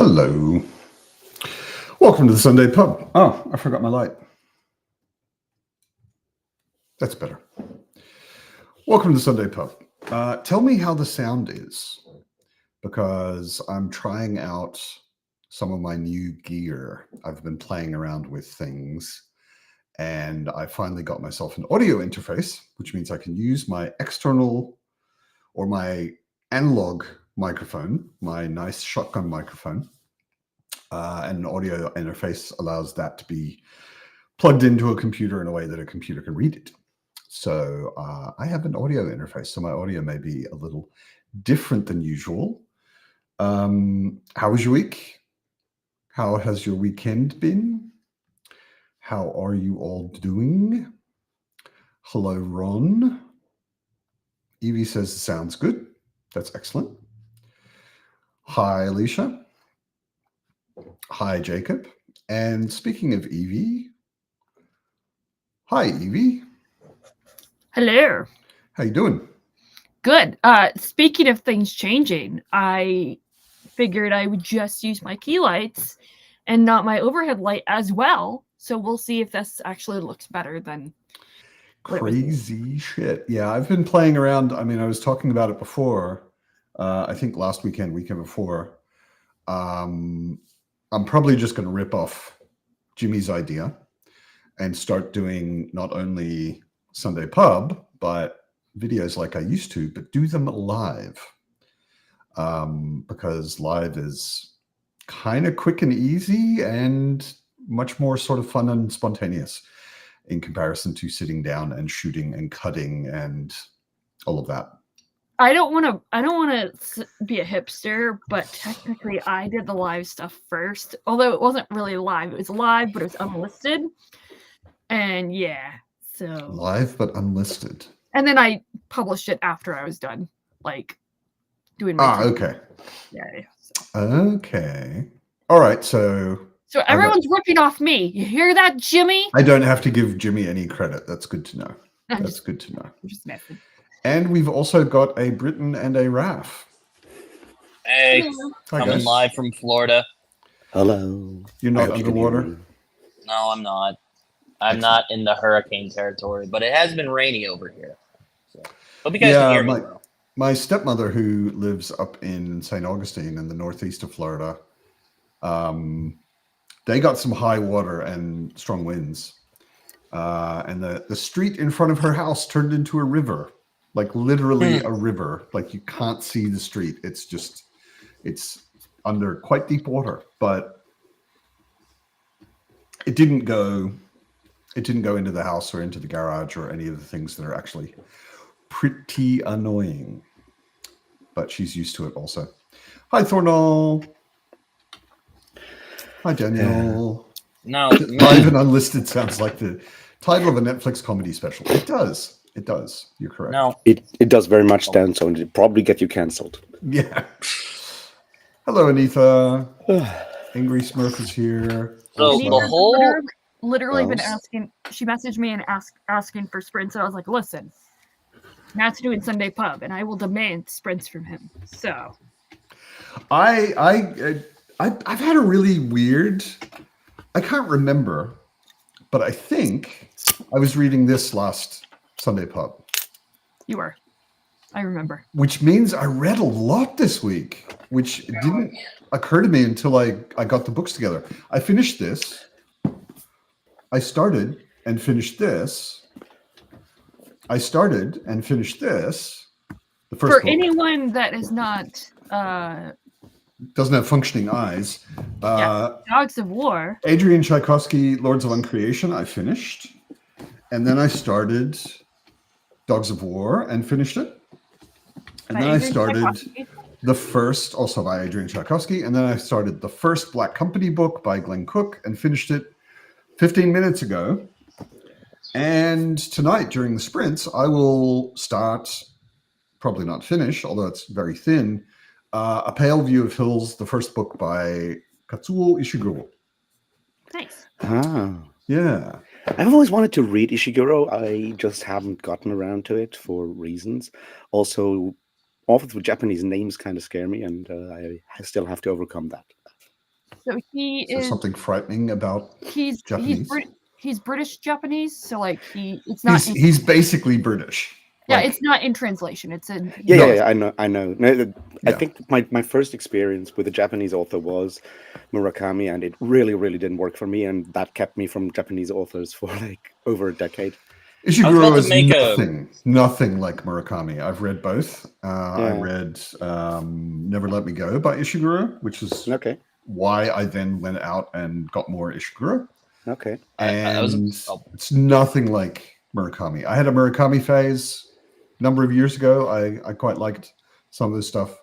Hello. Welcome to the Sunday Pub. Oh, I forgot my light. That's better. Welcome to the Sunday Pub. Tell me how the sound is, because I'm trying out some of my new gear. I've been playing around with things, and I finally got myself an audio interface, which means I can use my external or my analog microphone, my nice shotgun microphone. And an audio interface allows that to be plugged into a computer in a way that a computer can read it. So I have an audio interface, so my audio may be a little different than usual. How was your week? How has your weekend been? How are you all doing? Hello, Ron. Evie says, sounds good. That's excellent. Hi, Alicia. Hi, Jacob. And speaking of Evie, hi, Evie. Hello. How you doing? Good. Speaking of things changing, I figured I would just use my key lights and not my overhead light as well. So we'll see if this actually looks better than crazy shit. Yeah, I've been playing around. I mean, I was talking about it before. I think last weekend before. I'm probably just going to rip off Jimmy's idea and start doing not only Sunday Pub, but videos like I used to, but do them live. Because live is kind of quick and easy and much more sort of fun and spontaneous in comparison to sitting down and shooting and cutting and all of that. I don't want to be a hipster, but technically I did the live stuff first. Although it wasn't really live. It was live, but it was unlisted. And yeah, so live but unlisted. And then I published it after I was done, like doing my okay. Yeah. So. Okay. All right. So everyone's ripping off me. You hear that, Jimmy? I don't have to give Jimmy any credit. That's good to know. That's good to know. I'm just messing. And we've also got a Britton and a Raf. Hey, coming live from Florida. Hello. You're not underwater? No, I'm not. I'm not in the hurricane territory, but it has been rainy over here. So hope you guys can hear me. My stepmother, who lives up in St. Augustine in the northeast of Florida, they got some high water and strong winds. And the street in front of her house turned into a river. Like literally a river. Like you can't see the street. It's under quite deep water, but it didn't go into the house or into the garage or any of the things that are actually pretty annoying. But she's used to it also. Hi, Thornall. Hi, Daniel. No, live and unlisted sounds like the title of a Netflix comedy special. It does. It does. You're correct. No, it does very much, Dan. So it'll probably get you cancelled. Yeah. Hello, Anita. Angry Smurf is here. So the whole literally been asking. She messaged me and asking for sprints. And I was like, listen, Matt's doing Sunday Pub, and I will demand sprints from him. So, I've had a really weird. I can't remember, but I think I was reading this last Sunday Pub. You were. I remember. which means I read a lot this week, which didn't occur to me until I got the books together. I finished this. I started and finished this. I started and finished this. The first For book anyone that is not doesn't have functioning eyes. Dogs of War. Adrian Tchaikovsky, Lords of Uncreation, I finished. And then I started Dogs of War and finished it. And by then I Adrian started Tchaikovsky. the first, also by Adrian Tchaikovsky. And then I started the first Black Company book by Glenn Cook and finished it 15 minutes ago. And tonight during the sprints, I will start, probably not finish, although it's very thin, A Pale View of Hills, the first book by Katsuo Ishiguro. Nice. Ah. Yeah. I've always wanted to read Ishiguro. I just haven't gotten around to it for reasons. Also, authors with Japanese names kind of scare me, and I still have to overcome that. So he Is there is something frightening about he's Japanese? he's British Japanese, so like it's not He's basically British. yeah, Like, it's not in translation. It's in Yeah, I know. No, I Yeah. think my first experience with a Japanese author was Murakami, and it really, really didn't work for me, and that kept me from Japanese authors for like over a decade. Ishiguro about to is make a- nothing like Murakami. I've read both. I Yeah. read Never Let Me Go by Ishiguro, which is Okay, why I then went out and got more Ishiguro. okay. And I was- oh. it's nothing like Murakami. I had a Murakami phase a number of years ago. I quite liked some of this stuff.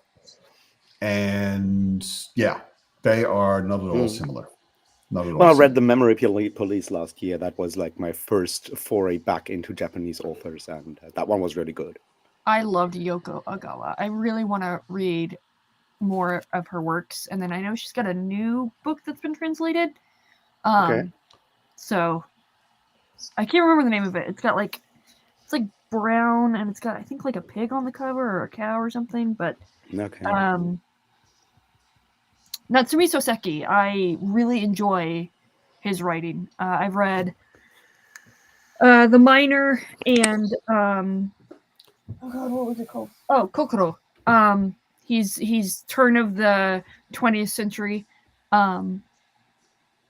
And yeah, they are not at all similar. Not at all. Well, I similar. read The Memory Police last year. That was like my first foray back into Japanese authors, and that one was really good. I loved Yoko Ogawa. I really want to read more of her works, and then I know she's got a new book that's been translated. Okay. So I can't remember the name of it. It's like brown, and it's got I think like a pig on the cover or a cow or something. But Okay. Natsumi Soseki, I really enjoy his writing. I've read The Miner and oh god, what was it called? Oh, Kokoro. He's turn of the 20th century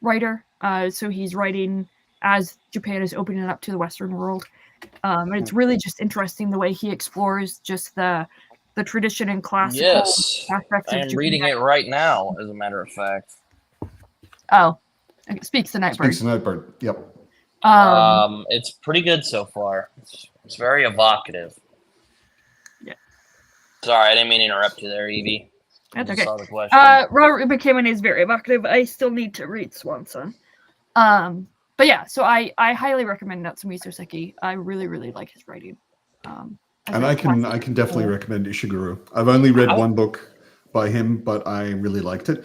writer. So he's writing as Japan is opening up to the Western world. And it's really just interesting the way he explores just the tradition and classical Yes, aspects I of am Japan. reading it right now, as a matter of fact. Oh, okay. Speaks the Nightbird. Speaks the Nightbird. Yep. It's pretty good so far. It's very evocative. Yeah. Sorry, I didn't mean to interrupt you there, Evie. I That's just okay. saw the question. Robert McKibben is very evocative. I still need to read Swan Song. But yeah, so I highly recommend Natsumi Soseki. I really, really like his writing. And I can definitely recommend Ishiguro. I've only read one book by him, but I really liked it.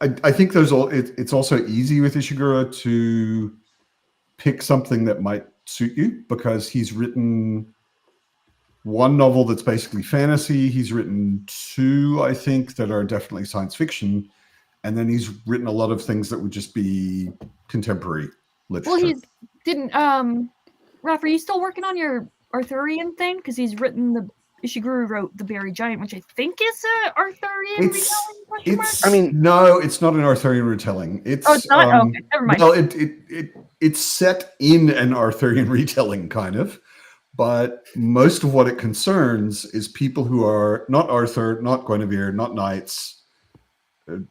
I think it's also easy with Ishiguro to pick something that might suit you because he's written one novel that's basically fantasy. He's written two, I think, that are definitely science fiction. And then he's written a lot of things that would just be contemporary literature. Well, Raph, are you still working on your Arthurian thing? Because he's written Ishiguro wrote The Buried Giant, which I think is a Arthurian retelling, question mark? I mean, no, it's not an Arthurian retelling. It's not? Okay, never mind. Well, it's set in an Arthurian retelling, kind of, but most of what it concerns is people who are not Arthur, not Guinevere, not knights.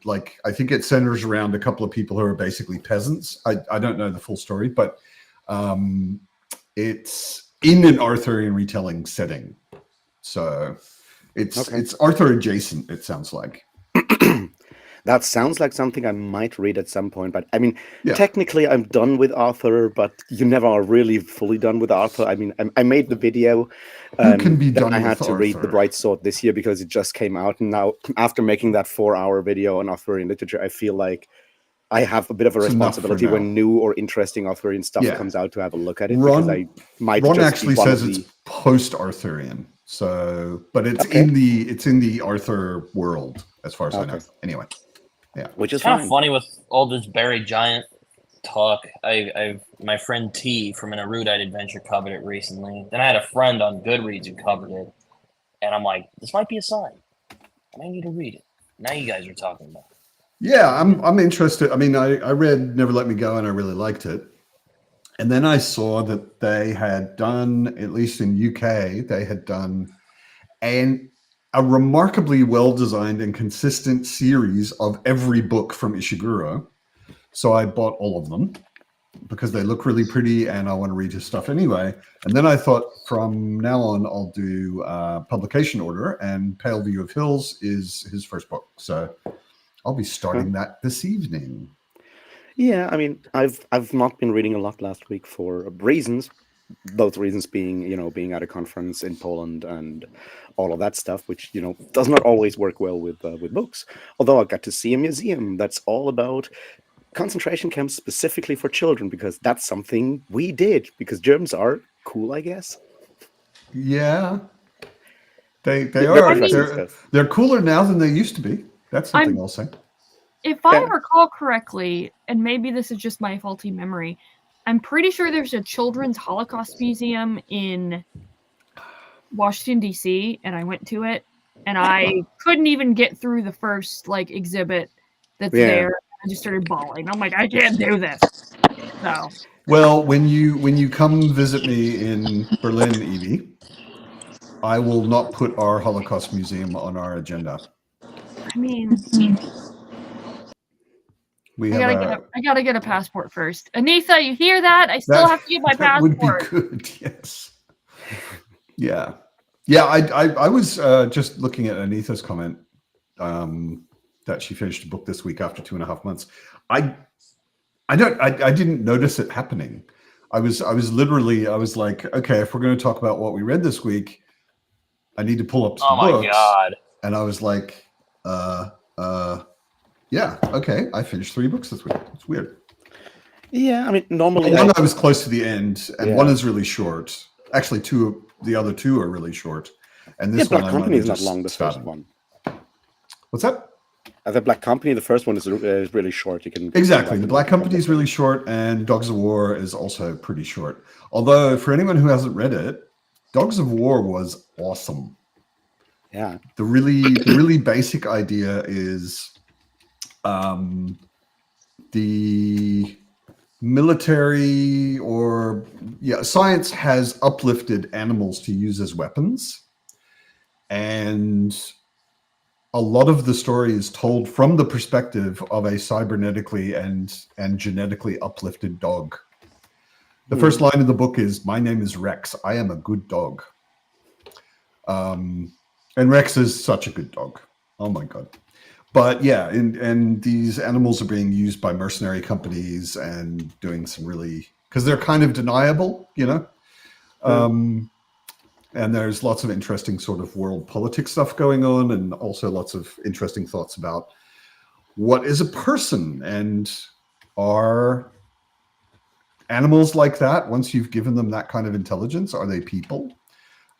Like, I think it centers around a couple of people who are basically peasants. I don't know the full story, but it's in an Arthurian retelling setting. So it's Arthur adjacent, it sounds like. That sounds like something I might read at some point, but I mean, technically I'm done with Arthur, but you never are really fully done with Arthur. I mean, I made the video, can be then done I had with to read Arthur. The Bright Sword this year because it just came out, and now after making that 4-hour video on Arthurian literature, I feel like I have a bit of a It's enough for responsibility now. when new or interesting Arthurian stuff Yeah. comes out to have a look at it, Ron- because I might Ron just actually be one says of it's the... post-Arthurian, so but it's Okay. in the Arthur world as far as I know. Okay. Anyway, Which is It's kind fine. of funny with all this buried giant talk. My friend T from an Erudite Adventure covered it recently. Then I had a friend on Goodreads who covered it, and I'm like, this might be a sign. I might need to read it. Now you guys are talking about it. Yeah, I'm interested. I mean, I read Never Let Me Go and I really liked it. And then I saw that they had done, at least in UK, they had done a remarkably well-designed and consistent series of every book from Ishiguro. So I bought all of them because they look really pretty and I want to read his stuff anyway. And then I thought from now on, I'll do publication order, and Pale View of Hills is his first book. So I'll be starting that this evening. Yeah, I mean, I've not been reading a lot last week for reasons. Both reasons being, being at a conference in Poland and all of that stuff, which, does not always work well with books. Although I got to see a museum that's all about concentration camps specifically for children, because that's something we did, because Germans are cool, I guess. Yeah, they They're are. interesting They're cooler now than they used to be. That's something I'll say. If I recall correctly, and maybe this is just my faulty memory, I'm pretty sure there's a children's Holocaust museum in Washington, D.C., and I went to it, and I couldn't even get through the first exhibit that's there. I just started bawling. I'm like, I can't do this. So, well, when you come visit me in Berlin, Evie, I will not put our Holocaust museum on our agenda. I mean, I gotta get a passport first. Anitha, you hear that? I still have to get my passport. That would be good. Yes. Yeah. I was just looking at Anitha's comment that she finished a book this week after 2.5 months. I didn't notice it happening. I was like, okay, if we're going to talk about what we read this week, I need to pull up some books. Oh my God. And I was like, yeah, okay, I finished 3 books this week. It's weird. Yeah, I mean, normally one I was close to the end, and one is really short. Actually, the other two are really short. And this Black one, Company is not long. The first one. What's that? The Black Company, the first one is really short. You can exactly. The Black Company is really short, and Dogs of War is also pretty short. Although, for anyone who hasn't read it, Dogs of War was awesome. Yeah. The really basic idea is the military science has uplifted animals to use as weapons, and a lot of the story is told from the perspective of a cybernetically and genetically uplifted dog. The first line of the book is, "My name is Rex. I am a good dog." And Rex is such a good dog. Oh my God. But yeah, and these animals are being used by mercenary companies and doing some because they're kind of deniable, and there's lots of interesting sort of world politics stuff going on, and also lots of interesting thoughts about what is a person, and are animals like that, once you've given them that kind of intelligence, are they people?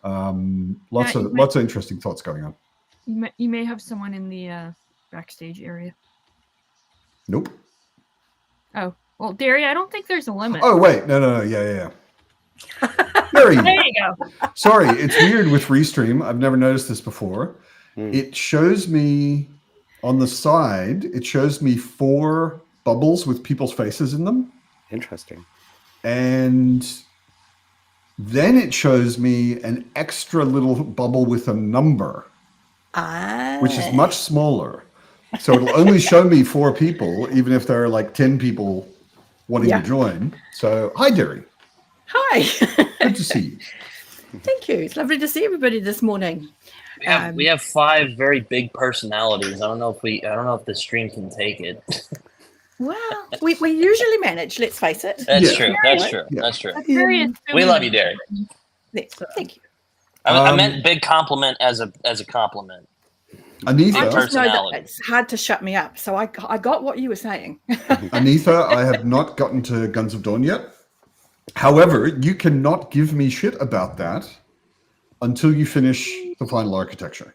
Lots of interesting thoughts going on. You may have someone in the backstage area. Nope. Oh, well, Derry, I don't think there's a limit. Oh, wait. No. Yeah. Derry. There you go. Sorry, it's weird with Restream. I've never noticed this before. It shows me on the side, 4 bubbles with people's faces in them. Interesting. And then it shows me an extra little bubble with a number, which is much smaller. So it'll only show me 4 people, even if there are like 10 people wanting to join. So, hi, Derry. Hi. Good to see you. Thank you. It's lovely to see everybody this morning. We have 5 very big personalities. I don't know if the stream can take it. Well, we usually manage. Let's face it. That's true. That's true. We love you, Derry. Thank you. I meant big compliment as a compliment. Anitha, I just know that it's hard to shut me up, so I got what you were saying. Anitha, I have not gotten to Guns of Dawn yet. However, you cannot give me shit about that until you finish the final architecture.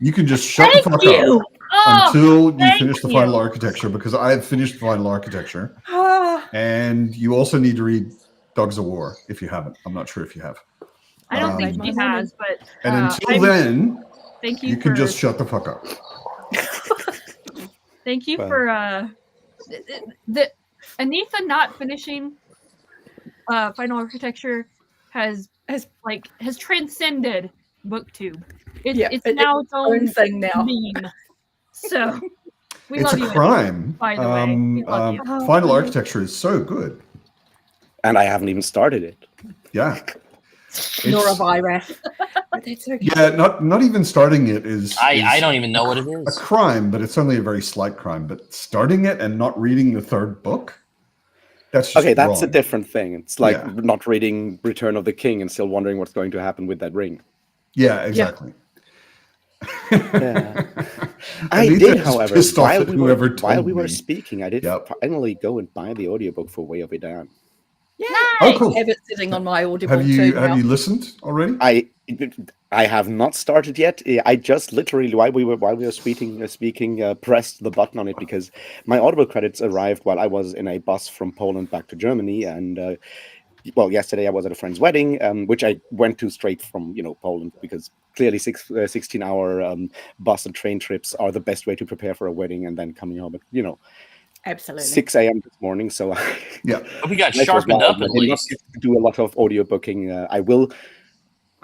You can just shut the fuck up. until you thank finish the you. final architecture, because I have finished the final architecture. Ah, And you also need to read Dogs of War if you haven't. I'm not sure if you have. I don't think Um, she has, but And until I'm- then, thank you, you can for, just shut the fuck up. thank you Well. for the Anitha not finishing final architecture has transcended booktube. Yeah, It's it- now its own own thing now. meme. So we It's love a you. crime. by the way. We love you. Oh, Final no. architecture is so good. And I haven't even started it. Yeah. Nor It's- have I, Ref. But that's okay. Yeah, not even starting it is I don't even know what it a is. crime, but it's only a very slight crime. But starting it and not reading the third book, that's just Okay, that's a wrong. different thing. It's like Yeah. not reading Return of the King and still wondering what's going to happen with that ring. Yeah, exactly. Yeah. I Anita did, is however, pissed off while at we whoever were, while told we were me. speaking, I did Yep. finally go and buy the audiobook for Way of Idan. Yeah, Oh, cool. I have it sitting on my Audible Have too you now. listened already? I have not started yet. I just literally while we were speaking, pressed the button on it because my Audible credits arrived while I was in a bus from Poland back to Germany, and well, yesterday I was at a friend's wedding, which I went to straight from Poland because clearly 16-hour bus and train trips are the best way to prepare for a wedding, and then coming home at Absolutely. 6 a.m. this morning. So Yeah. We got life was sharpened wild. up at I did not least. get to do a lot of audio booking. I will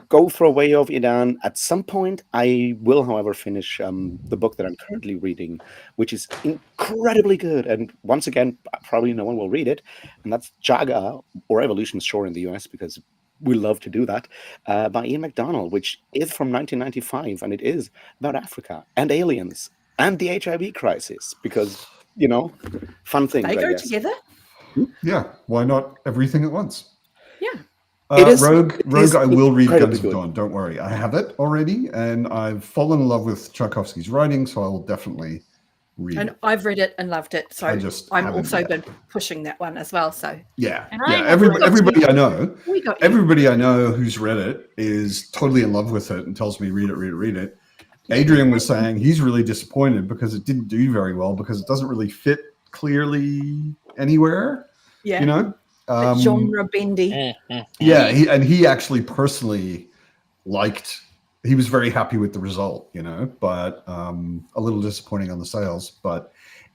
go for a Way of Idan at some point. I will, however, finish the book that I'm currently reading, which is incredibly good. And once again, probably no one will read it. And that's Jaga, or Evolution Shore in the US, because we love to do that, by Ian MacDonald, which is from 1995. And it is about Africa and aliens and the HIV crisis, because, fun things, They I go guess. together. Yeah. Why not everything at once? Yeah. It is- Rogue, it is I will read incredibly Guns of good. Dawn. Don't worry. I have it already, and I've fallen in love with Tchaikovsky's writing, so I will definitely read And it. I've read it and loved it. So I just I'm haven't also yet. been pushing that one as well. So Yeah. And Yeah. I have Everybody I know, we got you. everybody I know who's read it is totally in love with it and tells me read it. Adrian was saying he's really disappointed because it didn't do very well because it doesn't really fit clearly anywhere. Yeah. It's genre bendy. Yeah, he actually personally liked. He was very happy with the result, but a little disappointing on the sales. But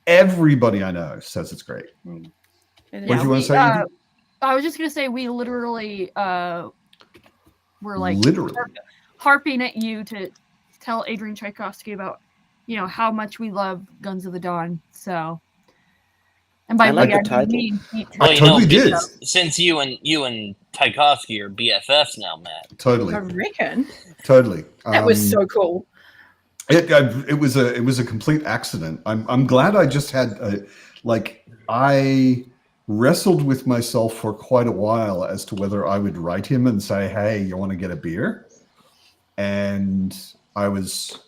everybody I know says it's great. And What it's- did you want to say? Edie? I was just gonna say we literally were like Literally. harping at you to tell Adrian Tchaikovsky about how much we love Guns of the Dawn. So, and by I like we, the I title. mean Pete. Well, I totally did. Since you and Tchaikovsky are BFFs now, Matt. Totally, I reckon totally. that was so cool. It was a complete accident. I'm glad I just had I wrestled with myself for quite a while as to whether I would write him and say, "Hey, you want to get a beer?" And I was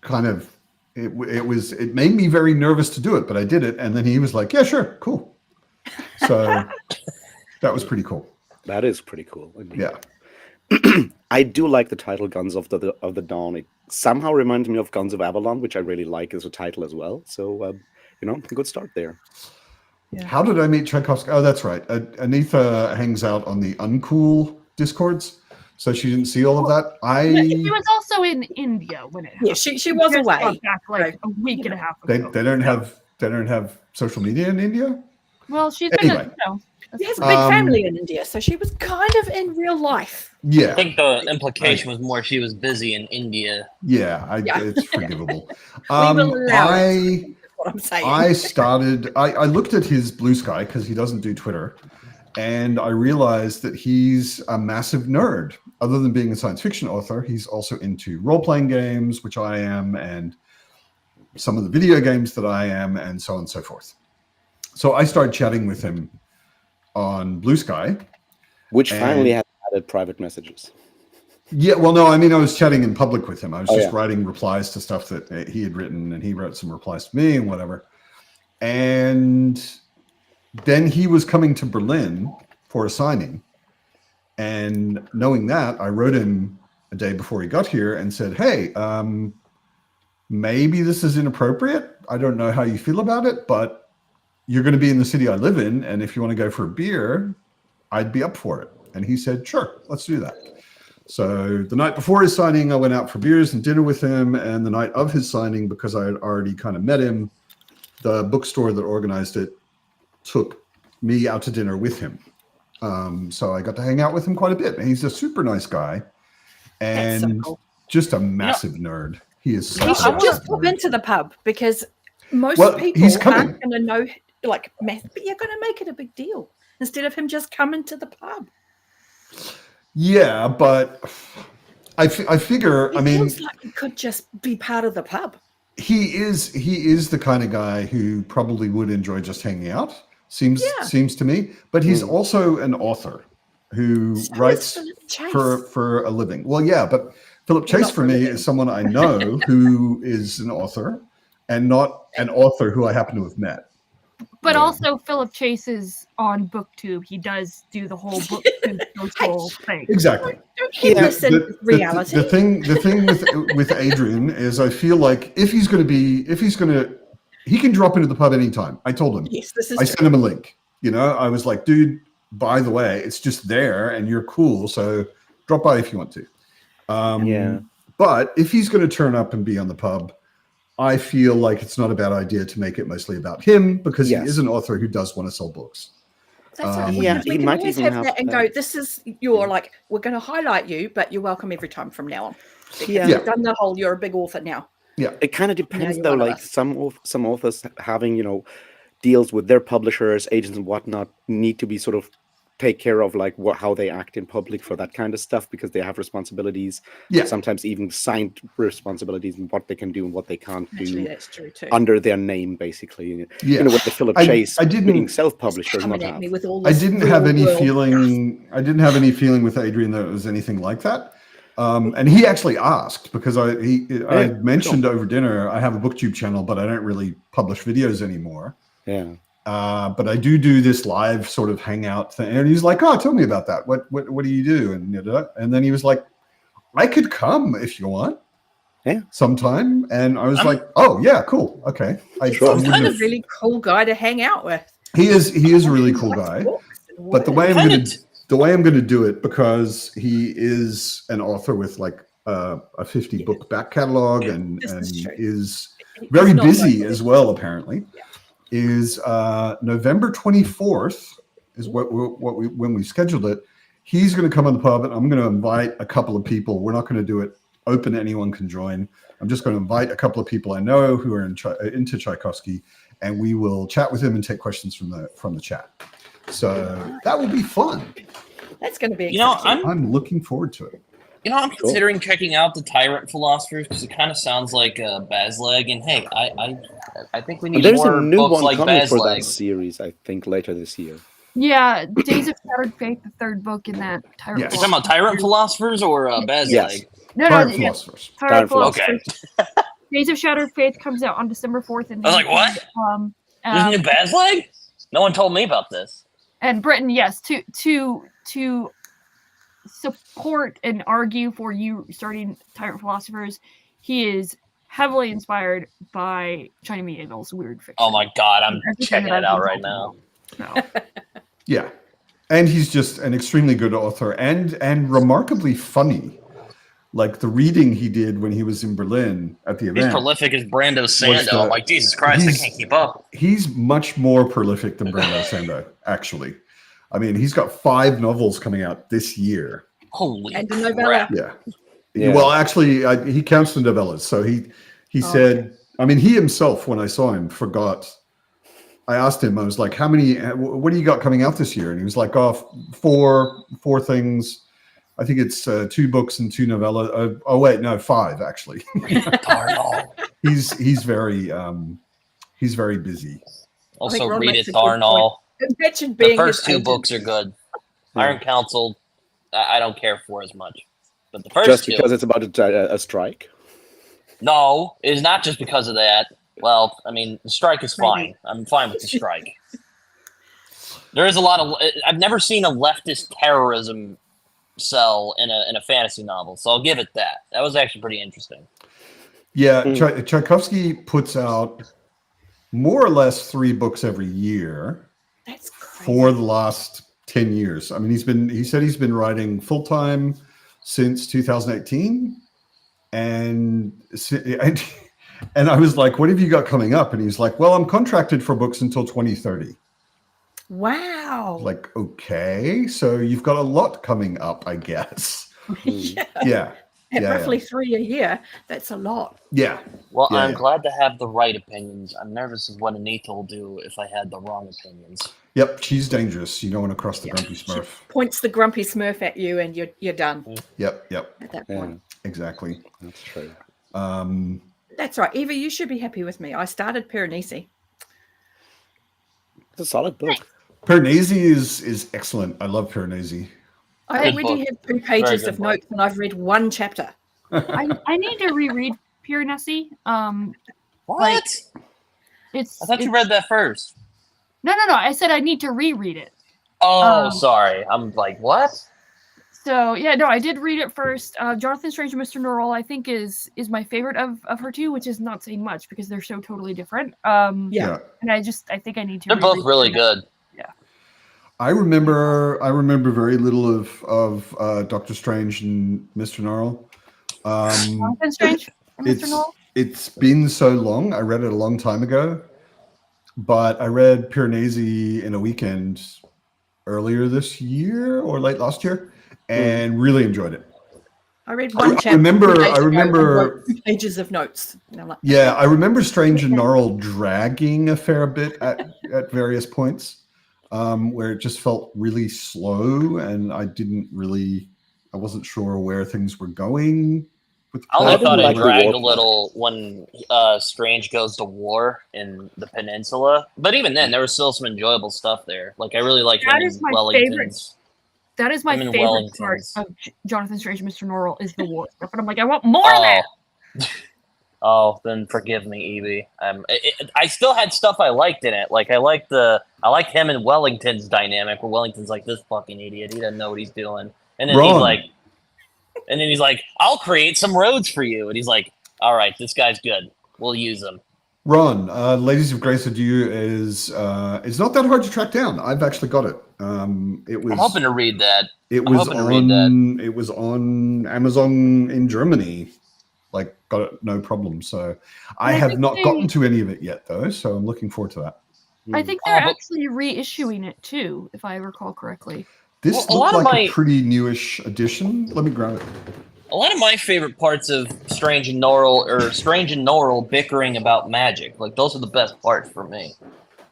kind of it made me very nervous to do it, but I did it, and then he was like, "Yeah, sure, cool." So that was pretty cool. That is pretty cool. Indeed. Yeah. I do like the title "Guns of the Dawn." It somehow reminds me of Guns of Avalon, which I really like as a title as well. So, a good start there. Yeah. How did I meet Tchaikovsky? Oh, that's right. Anitha hangs out on the uncool discords, so she didn't see all of that. He was also in India when it happened. Yeah, she was Just got away. back like a week and a half They ago. don't have social media in India. Well, she's Anyway. She has a big family in India, so she was kind of in real life. Yeah, I think the implication was more she was busy in India. yeah, Yeah. it's forgivable. will allow it. I That's what I'm saying. I looked at his Blue Sky because he doesn't do Twitter, and I realized that he's a massive nerd. Other than being a science fiction author, he's also into role-playing games, which I am, and some of the video games that I am, and so on and so forth. So I started chatting with him on Blue Sky. Which And- finally has added private messages. Yeah, well, no, I mean, I was chatting in public with him. I was Oh, just yeah. writing replies to stuff that he had written, and he wrote some replies to me and whatever. And then he was coming to Berlin for a signing. And knowing that, I wrote him a day before he got here and said, "Hey, maybe this is inappropriate. I don't know how you feel about it, but you're going to be in the city I live in. And if you want to go for a beer, I'd be up for it. And he said, sure, let's do that. So the night before his signing, I went out for beers and dinner with him. And the night of his signing, because I had already kind of met him, the bookstore that organized it took me out to dinner with him. So I got to hang out with him quite a bit. And he's a super nice guy That's so and cool. just a massive nerd. He is such He a should just massive pop nerd. into the pub because most Well, people he's coming. aren't going to know like math, but you're going to make it a big deal instead of him just coming to the pub. Yeah, but I figure, He I mean, feels like he could just be part of the pub. he is the kind of guy who probably would enjoy just hanging out. Seems to me, but he's also an author who So is writes Philip Chase. for a living. Well, yeah, but Philip Chase not for for a me living. is someone I know who is an author and not an author who I happen to have met. But Yeah. also, Philip Chase is on BookTube. He does do the whole BookTube social thing. Exactly. Don't keep Yeah, this in reality. The thing with Adrian is I feel like if he's going to, he can drop into the pub anytime. I told him. Yes, this is I true. sent him a link. You know, I was like, dude, by the way, it's just there and you're cool. So drop by if you want to. Yeah. But if he's going to turn up and be on the pub, I feel like it's not a bad idea to make it mostly about him because Yes. he is an author who does want to sell books. That's right. Yeah, We he can might always even have have that and go, this is your, like, we're going to highlight you, but you're welcome every time from now on. Because Yeah. you've done the whole, you're a big author now. It kind of depends, you're though. one of Like us. some authors having, deals with their publishers, agents, and whatnot need to be sort of take care of like how they act in public for that kind of stuff because they have responsibilities. Yeah. Sometimes even signed responsibilities and what they can do and what they can't Actually, do that's true too. under their name, basically. Yeah. With the Philip I Chase didn't- being self-published does not Coming at have. me with all I this didn't have any real-world feeling. I didn't have any feeling with Adrian that it was anything like that. And he actually asked because I mentioned over dinner I have a BookTube channel, but I don't really publish videos anymore. Yeah. But I do this live sort of hangout thing, and he's like, "Oh, tell me about that. What do you do?" And then he was like, "I could come if you want, sometime." And I was like, "Oh yeah, cool, okay." He's kind of really cool guy to hang out with. He is a really cool guy. But the way I'm going to do it, because he is an author with like a 50 book back catalog and is very busy as well, apparently. Is November 24th is when we scheduled it. He's going to come on the pub, and I'm going to invite a couple of people. We're not going to do it open; anyone can join. I'm just going to invite a couple of people I know who are into Tchaikovsky, and we will chat with him and take questions from the chat. So that will be fun. That's going to be. I'm looking forward to it. I'm considering checking out the Tyrant Philosophers because it kind of sounds like Bazleg. And hey, I think we need There's more a new books one like coming for that Bazleg. series, I think, later this year. Yeah, Days of Shattered Faith, the third book in that Tyrant. Yes. You're talking about Tyrant Philosophers or Bazleg? Yes. No, Tyrant yeah, Philosophers. Tyrant Okay. Philosophers. Days of Shattered Faith comes out on December 4th. And I was like, what? There's a new Bazleg? No one told me about this. And Britain, yes, to support and argue for you starting Tyrant Philosophers, he is heavily inspired by China Miéville's weird fiction. Oh my god, I'm Everything checking that it I've out been right talking now. about. So, Yeah, and he's just an extremely good author and remarkably funny. Like the reading he did when he was in Berlin at the He's event. prolific as Brando Sando. the- I'm like, Jesus Christ, I he's- can't keep up. He's much more prolific than Brando Sando, actually. I mean, he's got 5 novels coming out this year. Holy And a novella. crap. Yeah. Yeah. Well, actually, he counts the novellas. So he said, I mean, he himself, when I saw him, forgot. I asked him, I was like, what do you got coming out this year? And he was like, four things. I think it's 2 books and 2 novellas. Oh, wait, no, 5, actually. Darn all. he's very busy. Also, Ron read makes it, a good darn all. Imagine The being first his 2 agent. books are good. Iron Council, I don't care for as much. But the first Just 2, because it's about a strike. no, it's not just because of that. Well, I mean, the strike is fine. Maybe. I'm fine with the strike. There is a lot of. I've never seen a leftist terrorism cell in a fantasy novel, so I'll give it that. That was actually pretty interesting. Yeah, Mm. Tchaikovsky puts out more or less 3 books every year That's crazy. for the last 10 years. I mean, he said he's been writing full time since 2018, and and I was like, "What have you got coming up?" And he's like, "Well, I'm contracted for books until 2030." Wow. Like, okay, so you've got a lot coming up, I guess. yeah. Yeah, At yeah, roughly 3 a year, that's a lot. yeah. Well, Yeah, I'm yeah. glad to have the right opinions. I'm nervous of what Anita will do if I had the wrong opinions. Yep, she's dangerous. You don't want to cross the Yeah. grumpy She Smurf. points the grumpy Smurf at you, and you're done Yep, at that Yeah, point. exactly. that's true. That's right. Eva, you should be happy with me. I started Piranesi. It's a solid book. Piranesi is excellent. I love Piranesi. I Good already book. have 2 pages good of book. notes, and I've read 1 chapter. I need to reread Piranesi. What? It's I thought you it's- read that first. No. I said I need to reread it. Oh, Um, sorry. I'm like, what? So yeah, no, I did read it first. Jonathan Strange and Mr. Norrell, I think, is my favorite of her two, which is not saying much because they're so totally different. Yeah. And I think I need to. They're both reread really it. good. I remember very little of Doctor Strange and Mr. Norrell. Jonathan Strange and Mr. Norrell. It's been so long. I read it a long time ago, but I read Piranesi in a weekend earlier this year or late last year, and really enjoyed it. I read I 1 chapter. remember- 2 days I ago and remember- wrote 2 pages of notes. And I'm like, Yeah, I remember Strange and Norrell dragging a fair bit at various points, where it just felt really slow, and I wasn't sure where things were going. With the I only plot. thought didn't it like the dragged a war little when Strange goes to war in the peninsula. But even then, there was still some enjoyable stuff there. Like, I really like That him is in my Wellington's. That is my I'm in favorite part Wellington's. of Jonathan Strange and Mr. Norrell is the war stuff, and I'm like, I want more of that. Oh, then forgive me, Evie. I still had stuff I liked in it. Like I liked him and Wellington's dynamic, where Wellington's like, this fucking idiot, he doesn't know what he's doing, and then Ron. he's like, I'll create some roads for you, and he's like, all right, this guy's good, we'll use him. Ron, Ladies of Grace Adieu is it's not that hard to track down. I've actually got it. It was I'm hoping to read that. it I'm was hoping to read that. it was on Amazon in Germany. Like, got it no problem. So I I have think not they- gotten to any of it yet, though. So I'm looking forward to that. I think they're Oh, but- actually reissuing it too, if I recall correctly. This Well, a looked lot of like a my- pretty newish edition. Let me grab it. A lot of my favorite parts of Strange and Norrell bickering about magic, like those are the best parts for me.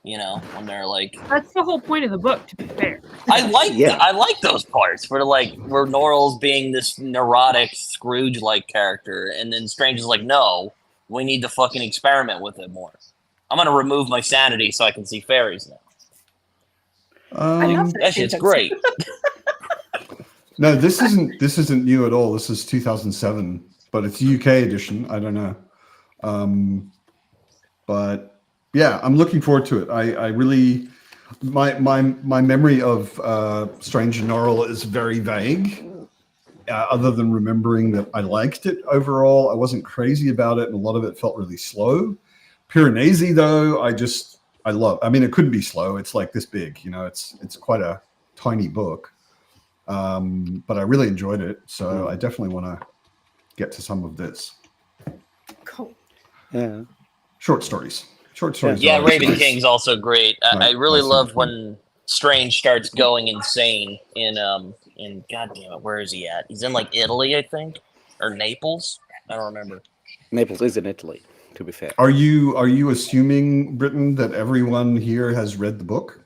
You know, when they're like, That's the whole point of the book, to be fair. I Yeah. like those parts where Norrell's being this neurotic Scrooge-like character, and then Strange is like, no, we need to fucking experiment with it more. I'm gonna remove my sanity so I can see fairies now. I love that That shit's sentence. great. No, this isn't new at all. This is 2007, but it's a UK edition. I don't know, but yeah, I'm looking forward to it. I really my memory of Strange and Norrell is very vague. Other than remembering that I liked it overall, I wasn't crazy about it, and a lot of it felt really slow. Piranesi, though, I love. I mean, it couldn't be slow. It's like this big, you know. It's quite a tiny book. But I really enjoyed it, so I definitely want to get to some of this. Cool. Yeah. Short stories. are Yeah, always Raven nice. King's also great. I Right, really that's loved it. when Strange starts going insane in God damn it, where is he at? He's in like Italy, I think, or Naples. I don't remember. Naples is in Italy, to be fair. Are you assuming, Britton, that everyone here has read the book,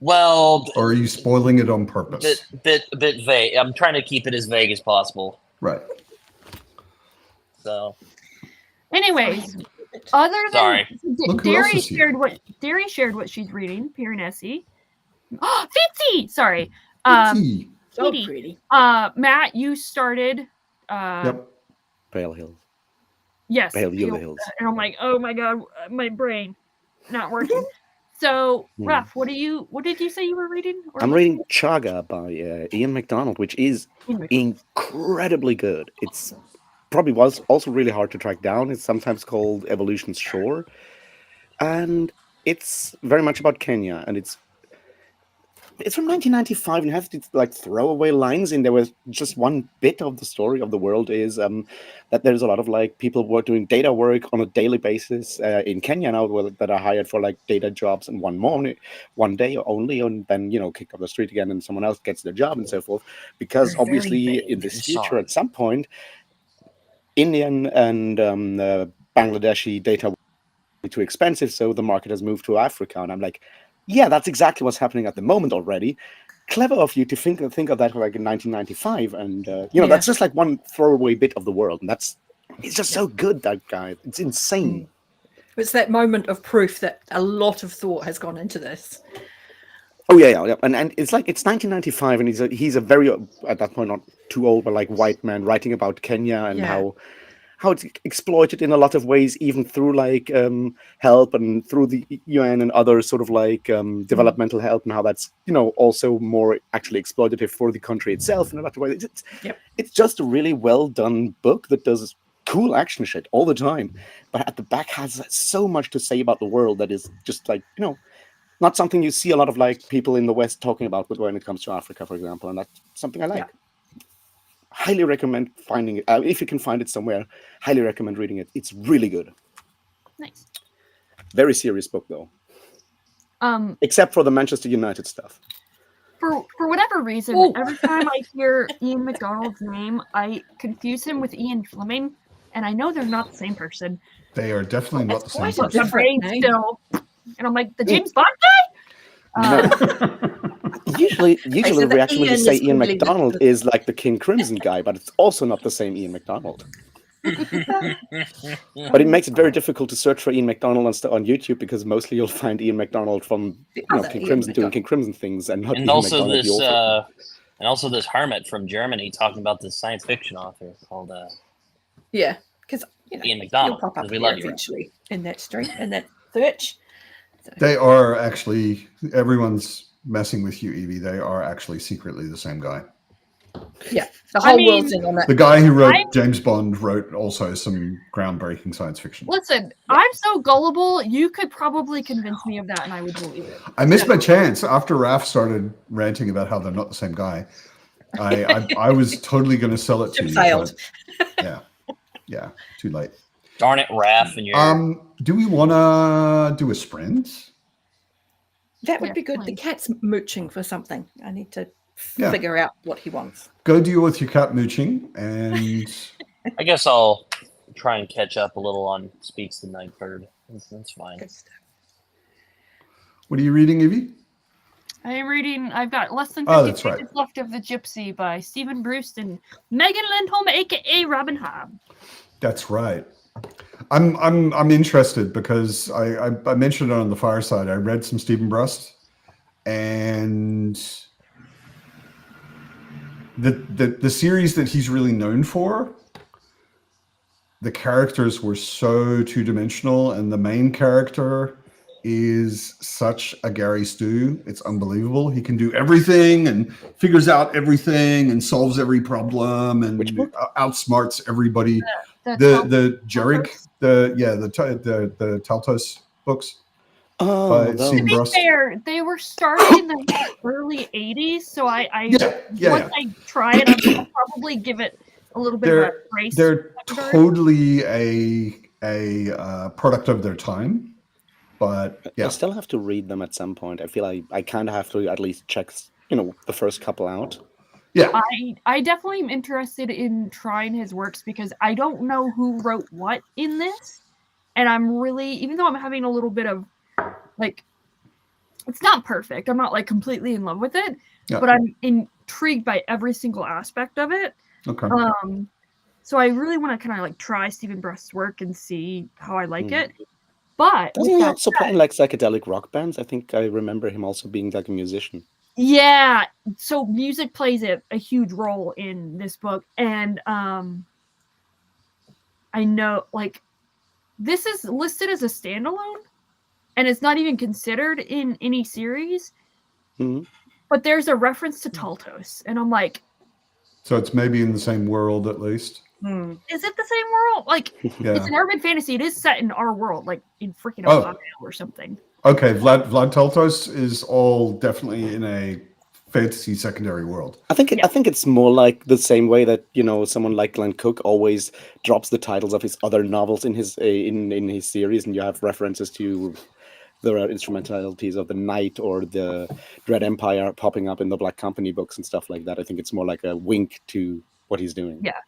Well, or are you spoiling it on purpose? bit vague. I'm trying to keep it as vague as possible. Right. So Anyways, other than Sorry. Look who else is here. Dairy shared what she's reading, Piranesi. Oh, Fitzy! Sorry. Gee. So Petey. pretty. Matt, you started Yep. Pale Hills. yes. Pale Yellow Pale- Hills. And I'm like, oh my god, my brain not working. So, Hmm. Raph, what did you say you were reading? Or I'm reading Chaga by Ian MacDonald, which is listening? incredibly good. It's probably was also really hard to track down. It's sometimes called Evolution's Shore, and it's very much about Kenya, and it's from 1995, and you have to like throwaway lines in there. Was just one bit of the story of the world is that there's a lot of like people who are doing data work on a daily basis in Kenya now, that are hired for like data jobs, and one day only, and then kicked off the street again, and someone else gets their job and so forth. Because They're very obviously vague. in this future, Sorry. at some point, Indian and Bangladeshi data will be too expensive, so the market has moved to Africa. And I'm like, yeah, that's exactly what's happening at the moment already. Clever of you to think of that like in 1995, and that's just like one throwaway bit of the world, and it's just so good, that guy. It's insane. It's that moment of proof that a lot of thought has gone into this. Oh yeah. And it's like it's 1995, and he's a very at that point not too old, but like white man writing about Kenya and how it's exploited in a lot of ways, even through like help and through the UN and other sort of like developmental help, and how that's also more actually exploitative for the country itself in a lot of ways. It's just a really well done book that does cool action shit all the time, but at the back has so much to say about the world that is just like not something you see a lot of like people in the West talking about when it comes to Africa, for example, and that's something I like. Highly recommend finding it. If you can find it somewhere, highly recommend reading it. It's really good. Nice. Very serious book, though. Except for the Manchester United stuff. For whatever reason, every time I hear Ian McDonald's name, I confuse him with Ian Fleming, and I know they're not the same person. They are definitely not the same quite a person. My brain name. still, and I'm like, the James Bond guy. Usually so the the reaction when you Ian say is Ian probably McDonald is like the King Crimson guy, but it's also not the same Ian McDonald. But it makes it very difficult to search for Ian McDonald on YouTube, because mostly you'll find Ian McDonald from other King Ian Crimson doing McDonald. King Crimson things, and not And Ian also McDonald, this, the author. and also this hermit from Germany talking about this science fiction author called because Ian you'll McDonald. pop up Because we here love you. eventually in that street, in that search. They are actually, everyone's messing with you, Evie. They are actually secretly the same guy. Yeah, the whole mean, world's in on that. The guy who wrote James Bond wrote also some groundbreaking science fiction. Listen, I'm so gullible. You could probably convince me of that, and I would believe it. I missed my chance after Raph started ranting about how they're not the same guy. I was totally going to sell it to you. Failed. But yeah, too late. Darn it, Raph, and your Do we want to do a sprint? That would Yeah, be good. The fine. cat's mooching for something. I need to Yeah. figure out what he wants. Go deal with your cat mooching, and I guess I'll try and catch up a little on Speaks the Nightbird. That's fine. Good stuff. what are you reading, Evie? I am reading. I've got less than 50 Oh, that's pages right. left of The Gypsy by Stephen Bruce and Megan Lindholm, aka Robin Hobb. That's right. I'm interested because I mentioned it on the fireside. I read some Stephen Brust, and the series that he's really known for, the characters were so two-dimensional, and the main character is such a Gary Stu. It's unbelievable. He can do everything and figures out everything and solves every problem and Which book? outsmarts everybody. The The Jarek, the Taltos books Oh, by those. Stephen To be Brust. fair, they were started in the early 80s, so I Yeah. once I try it, I'll probably give it a little bit of a grace. They're regard. totally a product of their time, but I yeah, still have to read them at some point. I feel I kind of have to at least check, the first couple out. yeah. I definitely am interested in trying his works because I don't know who wrote what in this, and I'm really, even though I'm having a little bit of like, it's not perfect. I'm not like completely in love with it, Yeah. but I'm intrigued by every single aspect of it. Okay. So I really want to kind of like try Stephen Brust's work and see how I like Hmm. it. But Doesn't he also play in like psychedelic rock bands? I think I remember him also being like a musician. yeah, so music plays a huge role in this book, and I know like this is listed as a standalone, and it's not even considered in any series. Mhm. But there's a reference to Taltos, and I'm like, So it's maybe in the same world at least. Hmm. Is it the same world? Like, Yeah. it's an urban fantasy. It is set in our world, like in freaking Oh. Ohio or something. Okay, Vlad Teltos is all definitely in a fantasy secondary world. I think Yeah. I think it's more like the same way that someone like Glenn Cook always drops the titles of his other novels in his in his series, and you have references to the instrumentalities of the Night or the Dread Empire popping up in the Black Company books and stuff like that. I think it's more like a wink to what he's doing. Yeah.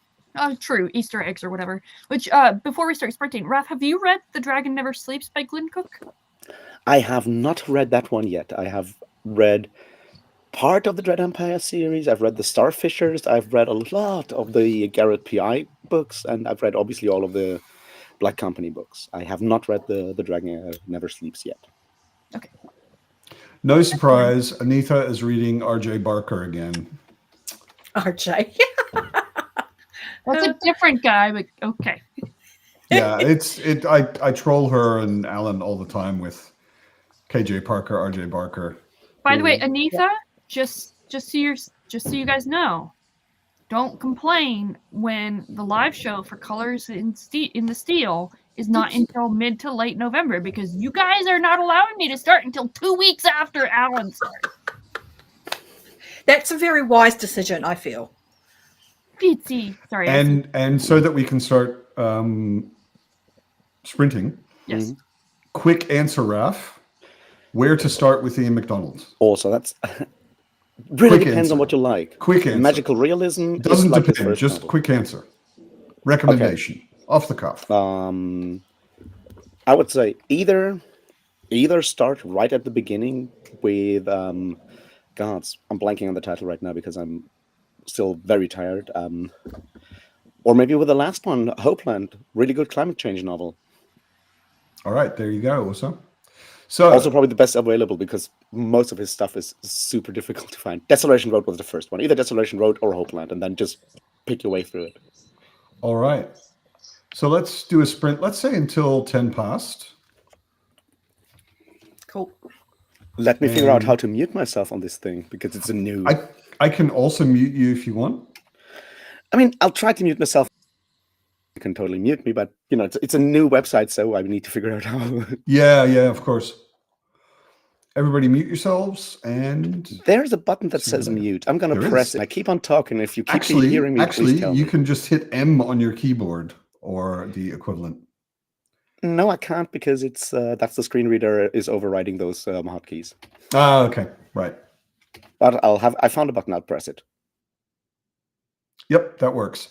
True, Easter eggs or whatever. Which, before we start sprinting, Raph, have you read The Dragon Never Sleeps by Glenn Cook? I have not read that one yet. I have read part of the Dread Empire series. I've read the Starfishers. I've read a lot of the Garrett P.I. books, and I've read obviously all of the Black Company books. I have not read the Dragon Never Sleeps yet. Okay. No surprise, Anita is reading R.J. Barker again. RJ. That's a different guy, but okay. Yeah, I troll her and Alan all the time with KJ Parker, RJ Barker. By the way, Anita, just so you guys know, don't complain when the live show for Colors in the Steel is not until mid to late November, because you guys are not allowing me to start until 2 weeks after Alan starts. That's a very wise decision, I feel. Pizzy. Sorry. And so that we can start sprinting. Yes. Quick answer, Raf. Where to start with Ian McDonald? Also, that's really Quick depends on answer. what you like. Quick answer. Magical realism Doesn't is like his depend. first Just novel. quick answer. Recommendation. Off the cuff. I would say either start right at the beginning with gods. I'm blanking on the title right now because I'm still very tired. Or maybe with the last one, Hopeland, really good climate change novel. All right, there you go. So Also probably the best available because most of his stuff is super difficult to find. Desolation Road was the first one. Either Desolation Road or Hopeland, and then just pick your way through it. all right. So let's do a sprint. Let's say until 10 past. Cool. Let me figure out how to mute myself on this thing because it's a new. I can also mute you if you want. I mean, I'll try to mute myself. You can totally mute me, but it's a new website, so I need to figure out how. Yeah, of course. Everybody mute yourselves, and There's a button that See says you later. mute. I'm gonna There press is. it. I keep on talking. If you keep hearing me, please tell you me. can just hit M on your keyboard or the equivalent. No, I can't because it's that's the screen reader is overriding those hotkeys. Ah, okay, right. But I found a button. I'll press it. Yep, that works.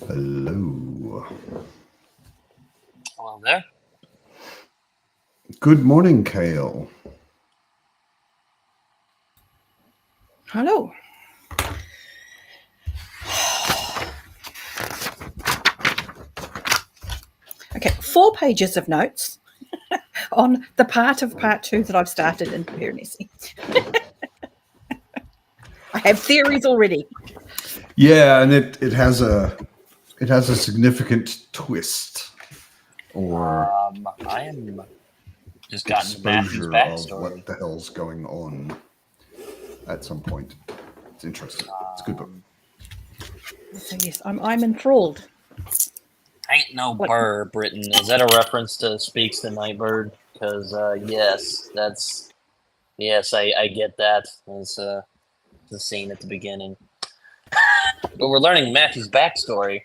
Hello. Hello there. Good morning, Kale. Hello. Okay, 4 pages of notes on the part of part 2 that I've started in Piranesi. I have theories already. Yeah, and it has a significant twist or I am just gotten Matthew's exposure of backstory. what the hell's going on at some point. It's interesting. It's a good book. So yes, I'm enthralled. Ain't no What? bird, Britain. Is that a reference to Speaks the Nightbird? Because yes, I get that. It's the scene at the beginning. But we're learning Matthew's backstory,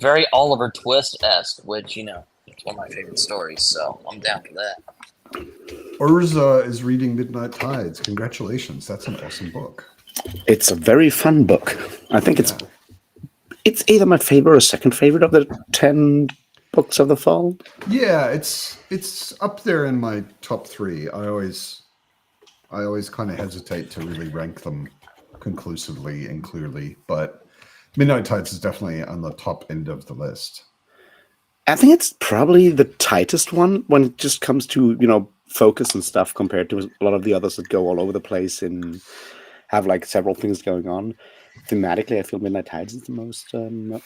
very Oliver Twist-esque, which it's one of my favorite stories. So I'm down for that. Urza is reading Midnight Tides. Congratulations. That's an awesome book. It's a very fun book. I think Yeah. it's either my favorite or second favorite of the 10 books of the fall. Yeah, it's up there in my top 3. I always kind of hesitate to really rank them conclusively and clearly, but Midnight Tides is definitely on the top end of the list. I think it's probably the tightest one when it just comes to, focus and stuff compared to a lot of the others that go all over the place and have like several things going on. Thematically, I feel Midnight Tides is the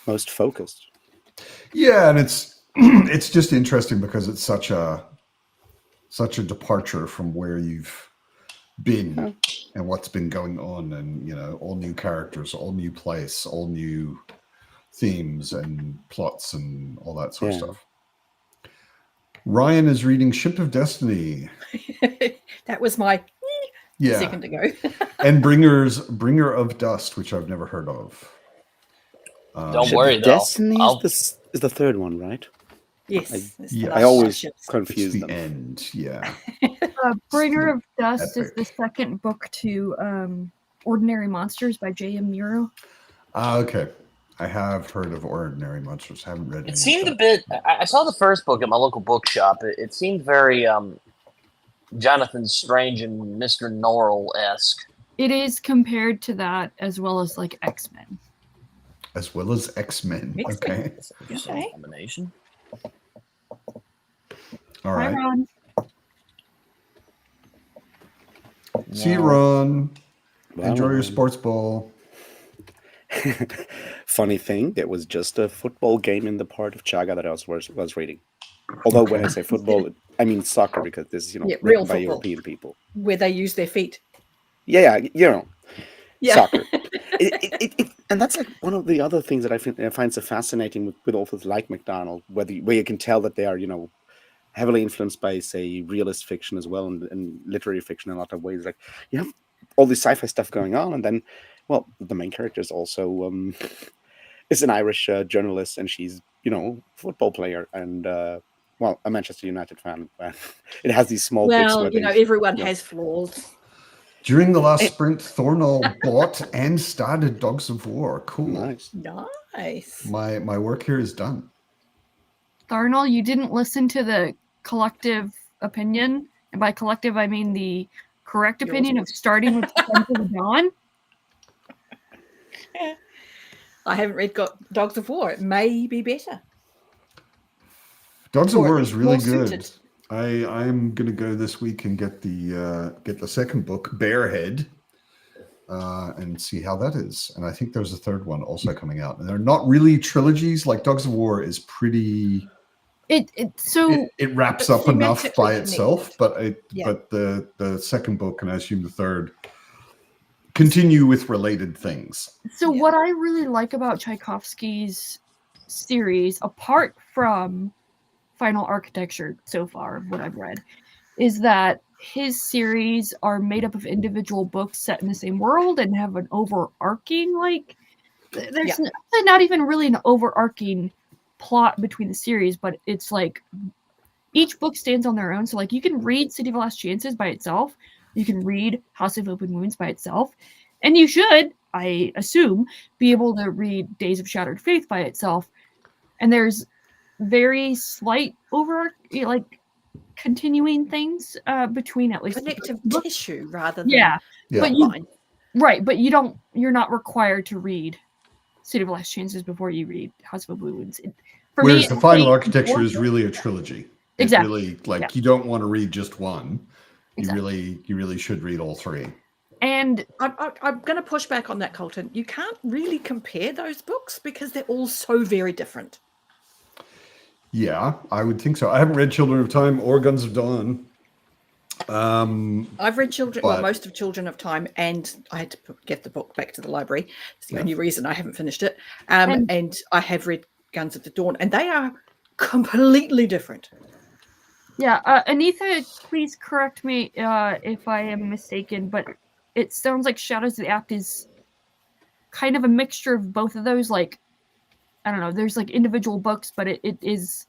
most focused. Yeah, and it's just interesting because it's such a departure from where you've been and what's been going on, and all new characters, all new place, all new themes and plots and all that sort of stuff. Ryan is reading Ship of Destiny. That was my a second ago. And Bringer of Dust, which I've never heard of. Don't worry, though. Destiny is the third one, right? Yes. it's the yeah, last I always ships. It's confuse the them. end, yeah. Bringer of Dust is Epic. the second book to Ordinary Monsters by J.M. Nero. Okay. I have heard of Ordinary Monsters. Haven't read any It seemed of a bit. I saw the first book at my local bookshop. It seemed very Jonathan Strange and Mr. Norrell-esque. It is compared to that as well as like X-Men. as well as X-Men. X-Men. Okay. That's an interesting Okay. combination. All Hi, right. Ron. See you, Ron. Well, Enjoy your sports ball. Funny thing, there was just a football game in the part of Chaga that I was reading. Although when I say football, I mean soccer because this is Yeah, written real by football. European people. Where they use their feet. Yeah, Yeah. soccer. And that's like one of the other things that I find so fascinating with authors like MacDonald, where you can tell that they are, heavily influenced by, say, realist fiction as well and literary fiction in a lot of ways. Like you have all this sci-fi stuff going on, and then, well, the main character is also is an Irish journalist, and she's, football player and well, a Manchester United fan. It has these small bits Well, where they, everyone has flaws. During the last sprint, Thornall bought and started Dogs of War. Cool. nice. Nice. My work here is done. Darnell, you didn't listen to the collective opinion. And by collective, I mean the correct Yours. opinion of starting with Defense of the Dawn. I haven't read Dogs of War. It may be better. Dogs of Or at War is least really more good. suited. I'm gonna go this week and get the second book, Bearhead, and see how that is. And I think there's a third one also coming out. And they're not really trilogies. Like Dogs of War is pretty. It wraps But up enough thematically by itself, connected. but the second book, and I assume the third, continue with related things. So Yeah. what I really like about Tchaikovsky's series, apart from Final Architecture so far, what I've read, is that his series are made up of individual books set in the same world and have an overarching, there's not even really an overarching plot between the series, but it's like each book stands on their own. So like you can read City of Last Chances by itself, you can read House of Open Wounds by itself, and you should. I assume, be able to read Days of Shattered Faith by itself. And there's very slight like continuing things between at least Connective books. tissue rather than Yeah, Yeah. but you line. right, but you're not required to read City of Last Chances before you read House of Blue Winds. For Whereas me, the it's final like architecture is more- really a trilogy. It Exactly. really, like, Yeah. you don't want to read just one. Exactly. You really should read all three. And I'm going to push back on that, Colton. You can't really compare those books because they're all so very different. Yeah, I would think so. I haven't read Children of Time or Guns of Dawn. I've read But- most of Children of Time, and I had to get the book back to the library. It's the only reason I haven't finished it. And I have read Guns of the Dawn, and they are completely different. yeah, Anita, please correct me if I am mistaken, but it sounds like Shadows of the Act is kind of a mixture of both of those. Like, I don't know, there's like individual books, but it's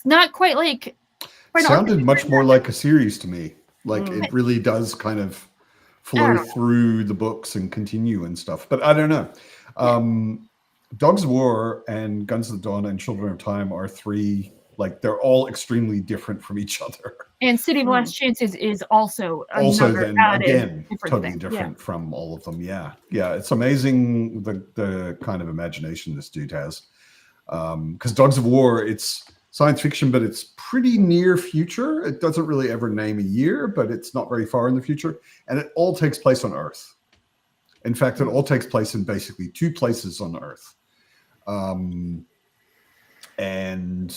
not quite like. Sounded much more like a series to me. Like Mm. it really does kind of I flow don't know. through the books and continue and stuff. But I don't know. Dogs of War and Guns of the Dawn and Children of Time are three, like they're all extremely different from each other. And City of Last Chances is also Also another then added again, different totally thing. different from all of them. Yeah. Yeah. It's amazing the kind of imagination this dude has. Because Dogs of War, it's science fiction, but it's pretty near future. It doesn't really ever name a year, but it's not very far in the future. And it all takes place on Earth. In fact, it all takes place in basically two places on Earth. And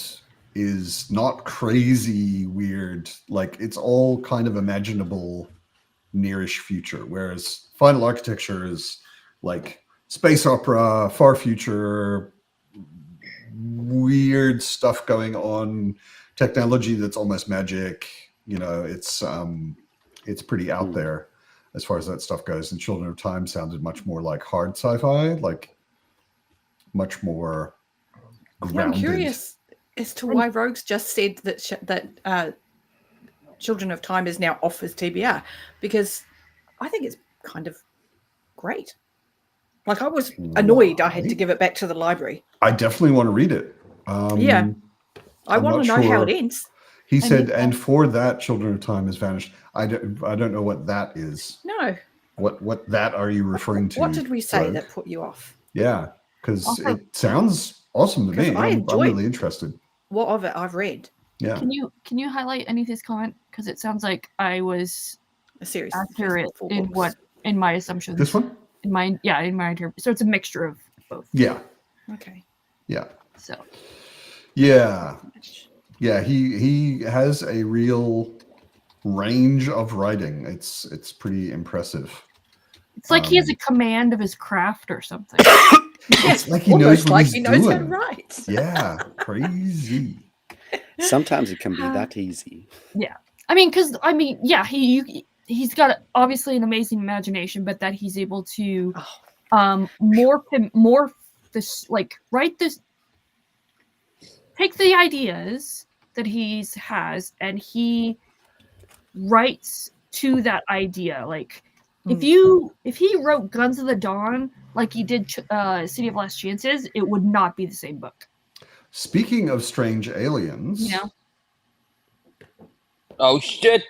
is not crazy weird. Like it's all kind of imaginable nearish future. Whereas Final Architecture is like space opera, far future, weird stuff going on, technology that's almost magic. You know, it's pretty out there as far as that stuff goes. And Children of Time sounded much more like hard sci-fi, like much more Yeah, I'm grounded. curious as to why Rogues just said that Children of Time is now off as TBR, because I think it's kind of great. Like I was annoyed I had to Right. give it back to the library. I definitely want to read it. Yeah. I I'm want to not know how it sure. ends. He I said, need and that. for that, Children of Time has vanished. I don't know what that is. No. What that are you referring to? What did we say Rogue? that put you off? Yeah, because Also- it sounds awesome to 'Cause me. I I'm enjoyed- really interested. What of it I've read? Yeah. Can you highlight Anita's comment? Because it sounds like I was A series. accurate four in books. in my assumptions. This one? In my so it's a mixture of both. Yeah. Okay. Yeah. So Yeah. Yeah. He has a real range of writing. It's pretty impressive. it's like he has a command of his craft or something. It's like he knows Almost what like he's he knows how to doing. write. Yeah. Crazy. Sometimes it can be that easy. He's got obviously an amazing imagination, but that he's able to Oh. morph this, like write this, take the ideas that he has and he writes to that idea. Like if he wrote Guns of the Dawn like he did City of Last Chances, it would not be the same book. Speaking of strange aliens, You know? Oh shit!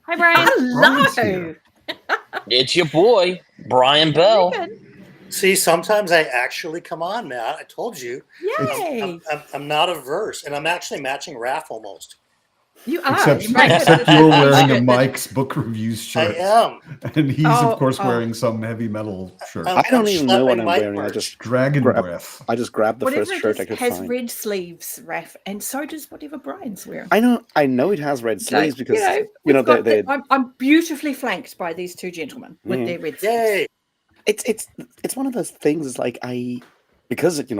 Hi, Brian. Brian's Hello. here. It's your boy, Brian Bell. See, sometimes I actually come on, Matt. I told you. Yay. I'm not averse, and I'm actually matching Raph almost. You are. Except, You might have except to- you're wearing a Mike's book reviews shirt. I am. And he's, Oh, of course, oh. wearing some heavy metal shirt. I'm- I don't even know what schlepping I'm my wearing. I merch. just Dragon grab- breath. grabbed the Whatever first it shirt is I could has find. red sleeves, Raph, and so does whatever Brian's wearing. I know it has red sleeves because we've the got I'm beautifully flanked by these two gentlemen with Mm. their red sleeves. Yay! it's one of those things. It's like because it's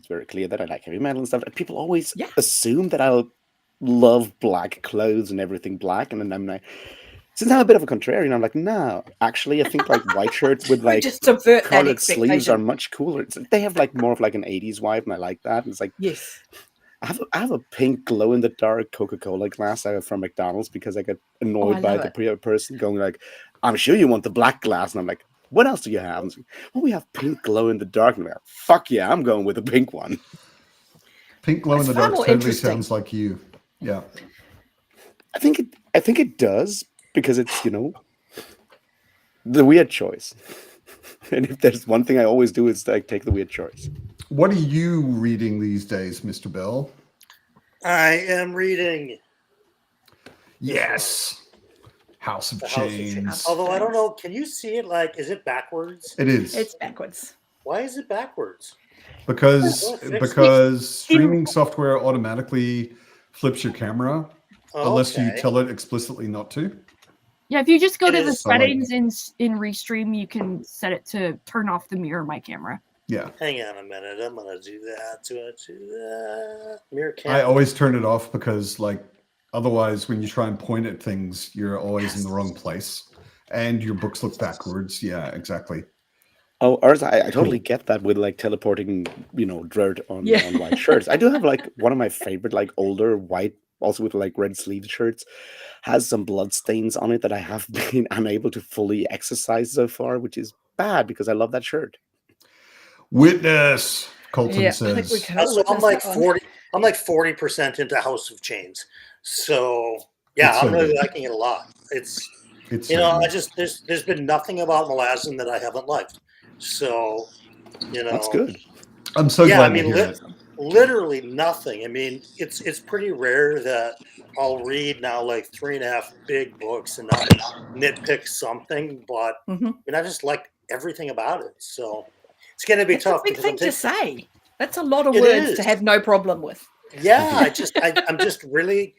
very clear that I like heavy metal and stuff. And people always Yeah. assume that I'll love black clothes and everything black, and then I'm like, since I'm a bit of a contrarian, I'm like, no, actually, I think like white shirts with We like just subvert that colored sleeves are expectation. much cooler. They have like more of like an 80s vibe, and I like that. And it's like Yes. I have a pink glow in the dark Coca-Cola glass I have from McDonald's because I get annoyed I by love the person going like, I'm sure you want the black glass, and I'm like, What else do you have? Well, we have pink glow in the dark. And fuck yeah, I'm going with the pink one. Pink glow in It's the far dark more totally interesting. sounds like you. Yeah. I think it does because it's, the weird choice. And if there's one thing I always do, it's like take the weird choice. What are you reading these days, Mr. Bell? I am reading Yes. House of The House of Chains. Chains. Although I don't know, can you see it? Like, is it backwards? It is. It's backwards. Why is it backwards? because Oh, fix it. because streaming software automatically flips your camera unless you Okay. tell it explicitly not to. Yeah, if you just go It to the is- So, like- settings in Restream, you can set it to turn off the mirror my camera. Yeah. Hang on a minute. I'm gonna do that. Do that. Mirror I camera. always turn it off because like otherwise when you try and point at things, you're always in the wrong place. And your books look backwards. Yeah, exactly. Oh, Urs, I totally get that with like teleporting, dirt on white shirts. I do have like one of my favorite, like older white, also with like red sleeved shirts, has some blood stains on it that I have been unable to fully exercise so far, which is bad because I love that shirt. Witness, Colton Yeah, I think we says. can all So I'm witness like that one. 40. I'm like 40% into House of Chains. So yeah, It's so I'm really good. liking it a lot. It's It's I just there's been nothing about Malazan that I haven't liked. So That's good. I'm so Yeah, glad I mean, to hear it. literally nothing. I mean, it's pretty rare that I'll read now like 3.5 big books and not nitpick something, but Mhm. I just like everything about it. So it's going to be It's a tough big because thing I'm to taking, say. That's a lot of It words is. to have no problem with. yeah, I'm just really,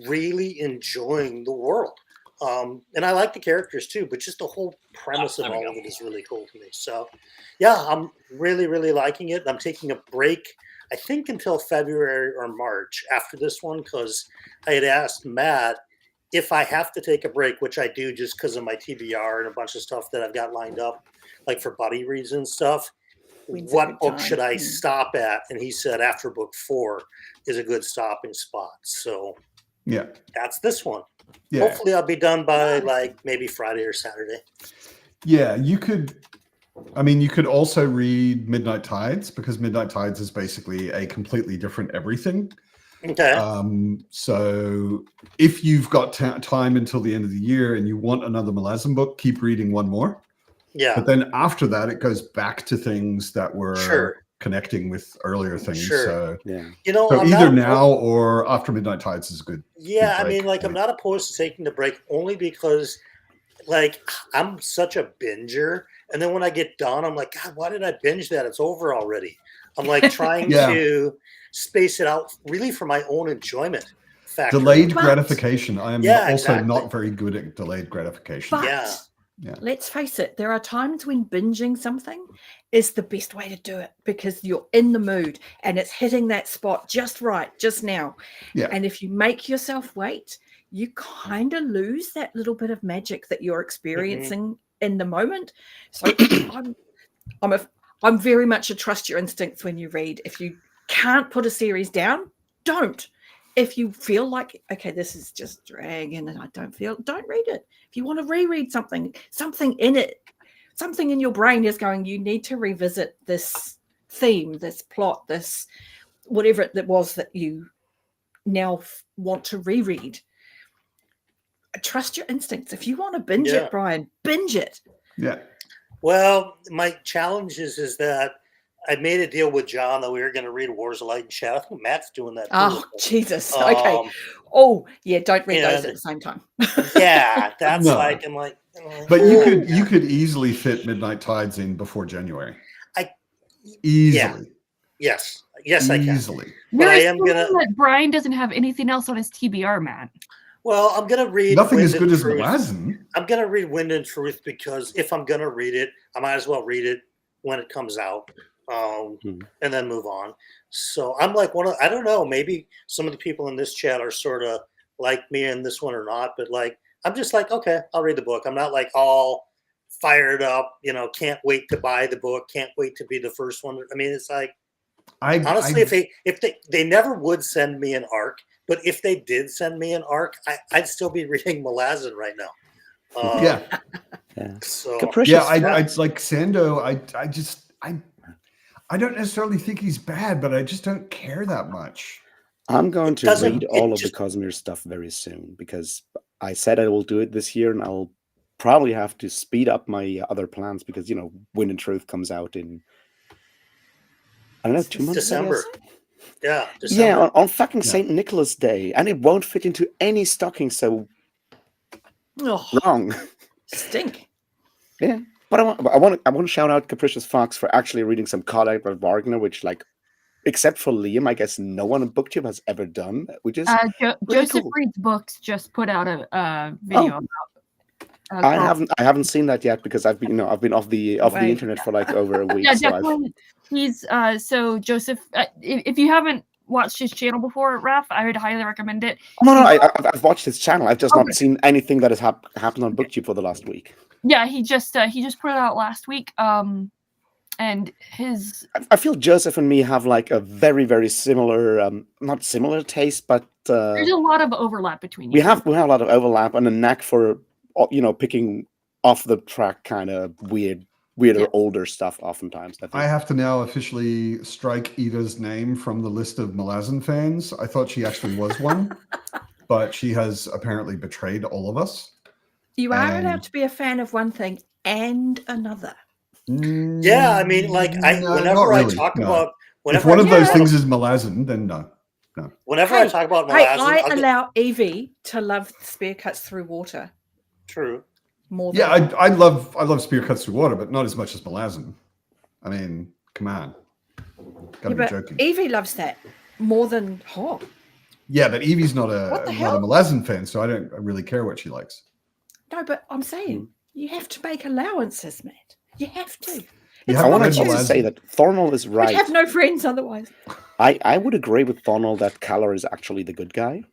really enjoying the world. And I like the characters too, but just the whole premise of there we all go. of it is really cool to me. So yeah, I'm really, really liking it. I'm taking a break, I think until February or March after this one, because I had asked Matt if I have to take a break, which I do just because of my TBR and a bunch of stuff that I've got lined up, like for buddy reads and stuff. When's a What good book time? should I Mm. stop at? And he said after book 4 is a good stopping spot. So Yeah. that's this one. Yeah. Hopefully I'll be done by Nice. like maybe Friday or Saturday. Yeah. You could also read Midnight Tides because Midnight Tides is basically a completely different everything. Okay. So if you've got time until the end of the year and you want another Malazan book, keep reading one more. Yeah. But then after that, it goes back to things that were Sure. connecting with earlier things. Sure. So, Yeah. so I'm either not now or after Midnight Tides is good. Yeah, I good mean, break. like I'm not opposed to taking the break only because like I'm such a binger. And then when I get done, I'm like, God, why did I binge that? It's over already. I'm like trying Yeah. to space it out really for my own enjoyment factor. Delayed But- gratification. I am Yeah, also exactly. not very good at delayed gratification. But Yeah. let's face it, there are times when binging something is the best way to do it because you're in the mood and it's hitting that spot just right, just now. Yeah. And if you make yourself wait, you kind of lose that little bit of magic that you're experiencing in the moment. So I'm very much a trust your instincts when you read. If you can't put a series down, don't. If you feel like, okay, this is just dragging and don't read it. If you want to reread something in it, something in your brain is going, you need to revisit this theme, this plot, this whatever it was that you now want to reread. Trust your instincts. If you want to binge Yeah. it, Brian, binge it. Yeah. Well, my challenge is that I made a deal with John that we were going to read Wars of Light and Shadow. I think Matt's doing that. Oh, too. Jesus. Okay. Um, Oh, yeah, don't read those and- at the same time. yeah, that's No. like I'm like. But you could easily fit Midnight Tides in before January. I- easily. Yes, I can. Easily. But You're I am assuming gonna- that Brian doesn't have anything else on his TBR, Matt. Well, I'm gonna read Nothing as Wind good and as Truth. Malazan. I'm gonna read Wind and Truth because if I'm gonna read it, I might as well read it when it comes out, and then move on. So I'm like I don't know, maybe some of the people in this chat are sort of like me in this one or not, but like I'm just like, okay, I'll read the book. I'm not like all fired up, can't wait to buy the book, can't wait to be the first one. I mean, it's like honestly, if they never would send me an arc, but if they did send me an arc, I'd still be reading Malazan right now. Yeah. Yeah. So Capricious Yeah, I Fox. like Sando. I don't necessarily think he's bad, but I just don't care that much. I'm going It to doesn't- read it all of the just- Cosmere stuff very soon because I said I will do it this year, and I'll probably have to speed up my other plans because Wind and Truth comes out in I don't know 2 months. I December. guess? Yeah, Yeah, December. on fucking Yeah. Saint Nicholas Day, and it won't fit into any stocking. So Oh, wrong. stink. Yeah, but I want to shout out Capricious Fox for actually reading some Codex of Wagner, which, like, except for Liam, I guess no one in BookTube has ever done, which is really Joseph cool. Reed's Books just put out a video about. I haven't seen that yet because I've been off the Right. internet for like over a week. Yeah, so I've, definitely. He's so Joseph. If you haven't watched his channel before, Raph, I would highly recommend it. no, I've watched his channel. I've just Okay. not seen anything that has happened on BookTube for the last week. Yeah, he just put it out last week. And his I feel Joseph and me have like a very, very similar, not similar taste, but there's a lot of overlap between you. we have a lot of overlap and a knack for picking off the track kind of weirder, Yeah. older stuff. Oftentimes, I think. I have to now officially strike Eva's name from the list of Malazan fans. I thought she actually was one, but she has apparently betrayed all of us. You are And- allowed to be a fan of one thing and another. Yeah, I mean, like No, whenever not I really, talk no. about If whenever one I of talk those about- things is Malazan, then no. whenever I Hey, talk about Hey, Malazan, I I'll get- allow Evie to love Spear Cuts Through Water true. more than Yeah, I love Spear Cuts Through Water, but not as much as Malazan. I mean, come on. Gotta be but joking. Evie loves that more than Hog. Yeah, but Evie's not What a the not a hell? Malazan fan, so I don't really care what she likes. No, but I'm saying you have to make allowances, Matt. You have to. You It's have I to want read to Malazan. say that Thornall is I'd right. have no friends otherwise. I would agree with Thornall that Kalar is actually the good guy.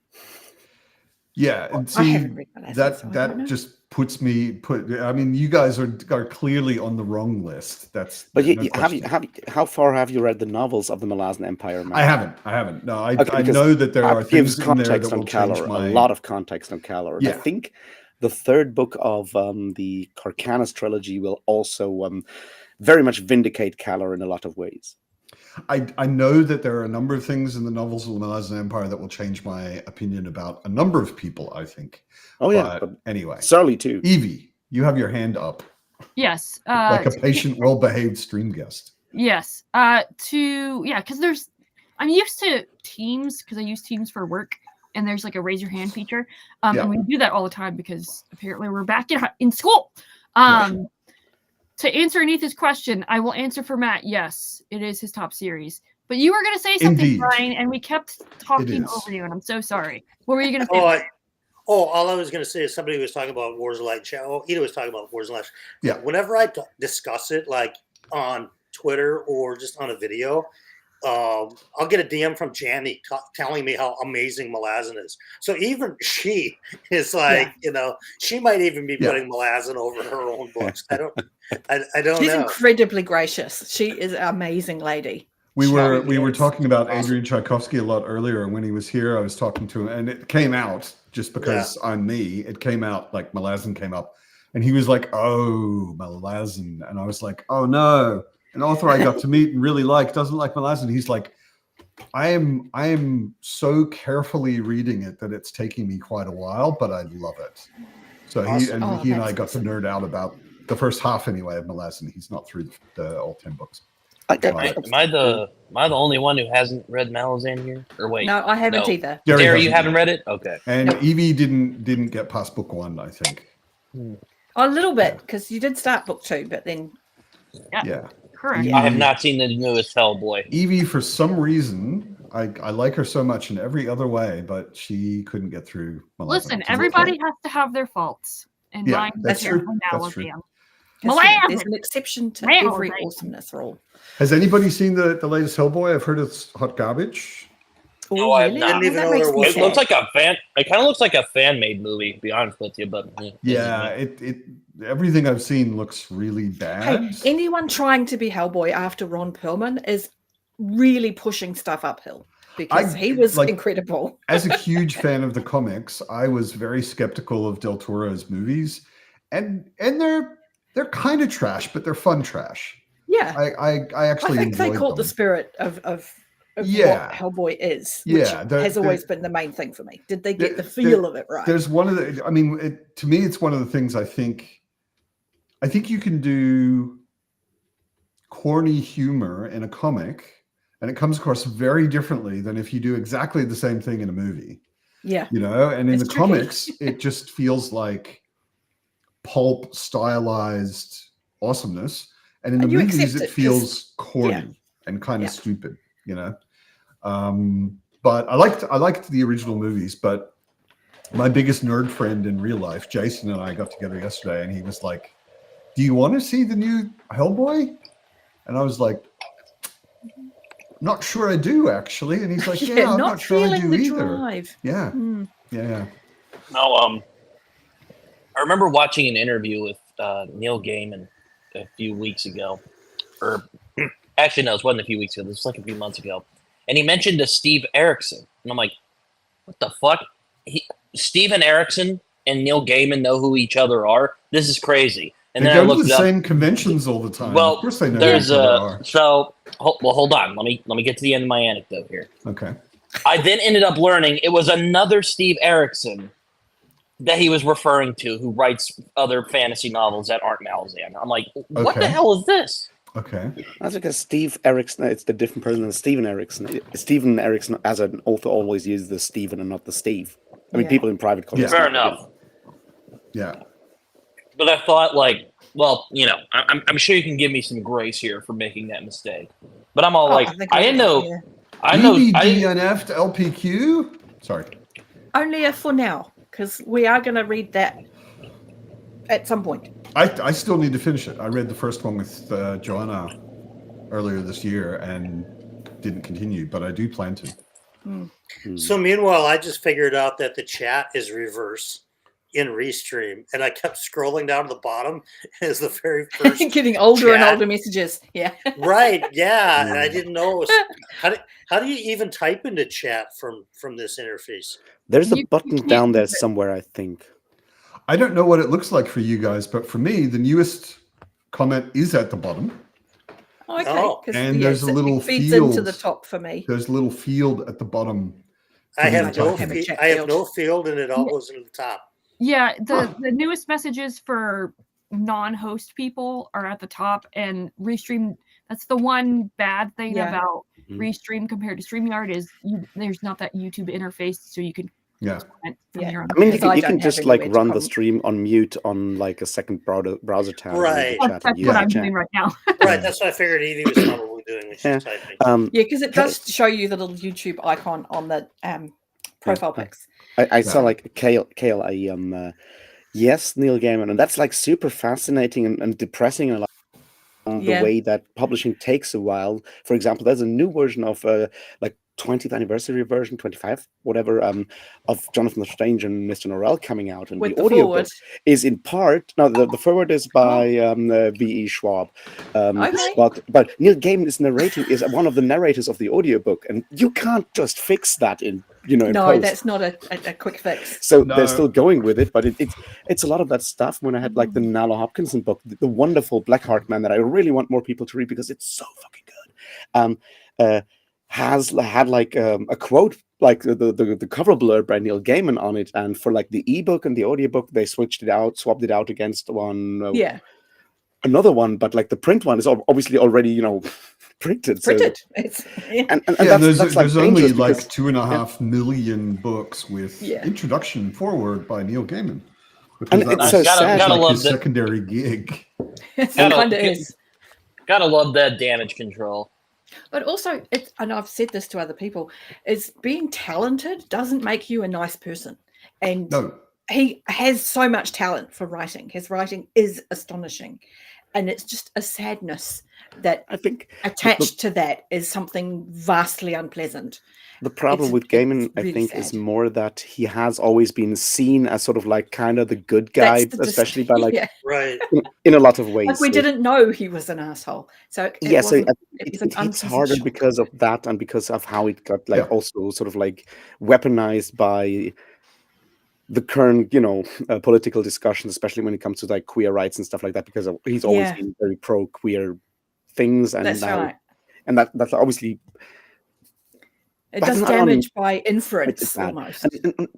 Yeah, and I see haven't read Malazan, so I don't that know. just I mean, you guys are clearly on the wrong list. That's But no have you how far have you read the novels of the Malazan Empire? Matt? I haven't. No, I Okay, because know that there are that gives things in there context that on will change Kalar, my a lot of context on Kalar. And I Yeah. think the third book of the Carcanis trilogy will also very much vindicate Kalar in a lot of ways. I know that there are a number of things in the novels of the Malazan Empire that will change my opinion about a number of people, I think. Oh yeah, But anyway, Surly too. Evie, you have your hand up Yes. like a patient, well-behaved stream guest. Yes. Because I'm used to Teams because I use Teams for work, and there's like a raise your hand feature. Yeah. And we do that all the time because apparently we're back in school. To answer Anita's question, I will answer for Matt. Yes, it is his top series. But you were going to say something, Indeed. Brian, and we kept talking is. over you, and I'm so sorry. What were you going to say? All I was going to say is somebody was talking about Wars of Light. Ida was talking about Wars of Light. Yeah. Whenever I discuss it, like on Twitter or just on a video, I'll get a DM from Janny telling me how amazing Malazan is. So even she is like, she might even be Yeah. putting Malazan over her own books. I don't She's know. incredibly gracious. She is an amazing lady. We were Yes. talking about Awesome. Adrian Tchaikovsky a lot earlier, and when he was here, I was talking to him, and it came out just because I'm me. It came out like Malazan came up, and he was like, "Oh, Malazan," and I was like, "Oh no." An author I got to meet and really doesn't like Malazan. He's like, I am so carefully reading it that it's taking me quite a while, but I love it. So Awesome. he and I That's got to nerd out about the first half anyway of Malazan. He's not through the all 10 books. I- Am I the only one who hasn't read Malazan here? Or wait, No, I haven't No. either. Gary Gary, you hasn't haven't yet. read it? Okay. And Nope. Evie didn't get past book 1, I think. A little bit, because you did start book 2, but then Yeah. Correct. I have not seen the newest Hellboy. Evie, for some reason, I like her so much in every other way, but she couldn't get through Malazan, Listen, which is everybody okay. has to have their faults. And Yeah, mine that's is true. apparently now That's one of true. them. 'cause, Malazan! there's an exception to Malazan. every awesomeness rule. Has anybody seen the latest Hellboy? I've heard it's hot garbage. Oh, No, I've really? not. Oh, Didn't even that know makes there me was It sad. looks like a fan. It kind of looks like a fan made movie. To be honest with you, but Yeah, it everything I've seen looks really bad. Hey, anyone trying to be Hellboy after Ron Perlman is really pushing stuff uphill because he was incredible. As a huge fan of the comics, I was very skeptical of Del Toro's movies, and they're kind of trash, but they're fun trash. Yeah, I actually I think they enjoyed caught the them. spirit of Yeah. what Hellboy is, Yeah, which the- has the- always been the main thing for me. Did they get the- the feel of it right? There's one of the. I mean, to me, it's one of the things I think you can do corny humor in a comic, and it comes across very differently than if you do exactly the same thing in a movie. Yeah, You know, and in It's the tricky. comics, it just feels like pulp stylized awesomeness, and in And the you movies, accept it it 'cause- feels corny and kind of Yeah. stupid. You know, but I liked the original movies, but my biggest nerd friend in real life, Jason, and I got together yesterday, and he was like, "Do you want to see the new Hellboy?" And I was like, "Not sure I do, actually." And he's like, "Yeah, I'm not sure I feeling do the either." drive. Yeah, Hmm. yeah. No, I remember watching an interview with Neil Gaiman a few weeks ago, or actually, no, it wasn't a few weeks ago. This was like a few months ago, and he mentioned a Steve Erickson, and I'm like, "What the fuck?" Steven Erickson and Neil Gaiman know who each other are. This is crazy. And They then I go to looked the it up. same conventions all the time. Well, Of course, they know There's who each other are. hold on. Let me get to the end of my anecdote here. Okay. I then ended up learning it was another Steve Erickson that he was referring to, who writes other fantasy novels that aren't Malazan. I'm like, what the Okay. hell is this? Okay. That's because Steve Erickson, it's the different person than Steven Erickson. Steven Erickson, as an author, always uses the Steven and not the Steve. I mean, Yeah. people in private call it Yeah. Fair Steve, enough. Yeah. But I thought, like, well, you know, I'm sure you can give me some grace here for making that mistake. But I'm all Oh, like, think I didn't know, yeah. I know, DNF to LPQ. Sorry. Only for now, because we are going to read that at some point. I still need to finish it. I read the first one with Joanna earlier this year and didn't continue, but I do plan to. So meanwhile, I just figured out that the chat is reverse in Restream, and I kept scrolling down to the bottom as the very first. Getting older and chat. older messages. Yeah. Right? Yeah, and I didn't know. It was, how do you even type into chat from this interface? There's a You button can't down there use it. somewhere, I think. I don't know what it looks like for you guys, but for me, the newest comment is at the bottom. Okay. Oh. 'cause, And there's a little it feeds into field. the top for me. There's a little field at the bottom. I have don't no have a chat I have field. no field, and it all goes into the top. Yeah, the newest messages for non-host people are at the top, and Restream. That's the one bad thing Yeah. about Mhm. Restream compared to StreamYard is there's not that YouTube interface, so you can Yeah. comment from Yeah. your own. I mean, Because I you don't can have just like anywhere to run the come. stream on mute on like a second browser tab. and leave the Right. chat That's and use what the I'm chat. doing right now. Right, that's what I figured Evie was probably doing when she's Yeah. typing. Yeah, because it does show you the little YouTube icon on the profile Yeah. pics. I saw Yeah. like Kale, yes, Neil Gaiman, and that's like super fascinating and depressing and Yeah. the way that publishing takes a while. For example, there's a new version of like 20th anniversary version, 25, whatever, of Jonathan Strange and Mr. Norrell coming out, and With the the audio forward. is in part the forward is by V.E. Schwab, Okay. but Neil Gaiman is one of the narrators of the audiobook, and you can't just fix that in in No, post. that's not a quick fix. So No. they're still going with it, but it's a lot of that stuff. When I had like the Nala Hopkinson book, the wonderful Blackheart Man that I really want more people to read because it's so fucking good, has had like a quote, like the cover blurb by Neil Gaiman on it, and for like the ebook and the audiobook, they swapped it out against one, Yeah. another one, but like the print one is obviously already printed. So, Printed. It's and Yeah, that's like there's only dangerous like because- 2.5 million books with Yeah. introduction forward by Neil Gaiman. Because And that it's was so Gotta- sad. gotta like love his that- secondary gig. it Gotta- kind of is. Gotta love that damage control. But also, and I've said this to other people, is being talented doesn't make you a nice person. And No, he has so much talent for writing. His writing is astonishing. And it's just a sadness that I think attached to that is something vastly unpleasant. the problem It's- with Gaiman, it's I really think, is sad. more that he has always been seen as sort of like kind of the good guy, That's the especially by like yeah. Right. in a lot of ways. Like we So- didn't know he was an asshole. So it yeah, so wasn't, it was an hits unpleasant harder shock. because of that and because of how it got like Yeah. also sort of like weaponized by the current, political discussions, especially when it comes to like queer rights and stuff like that, because he's always Yeah. been very pro queer things, and That's now, right. and that's obviously It that's does not on- damage by it's inference bad. almost.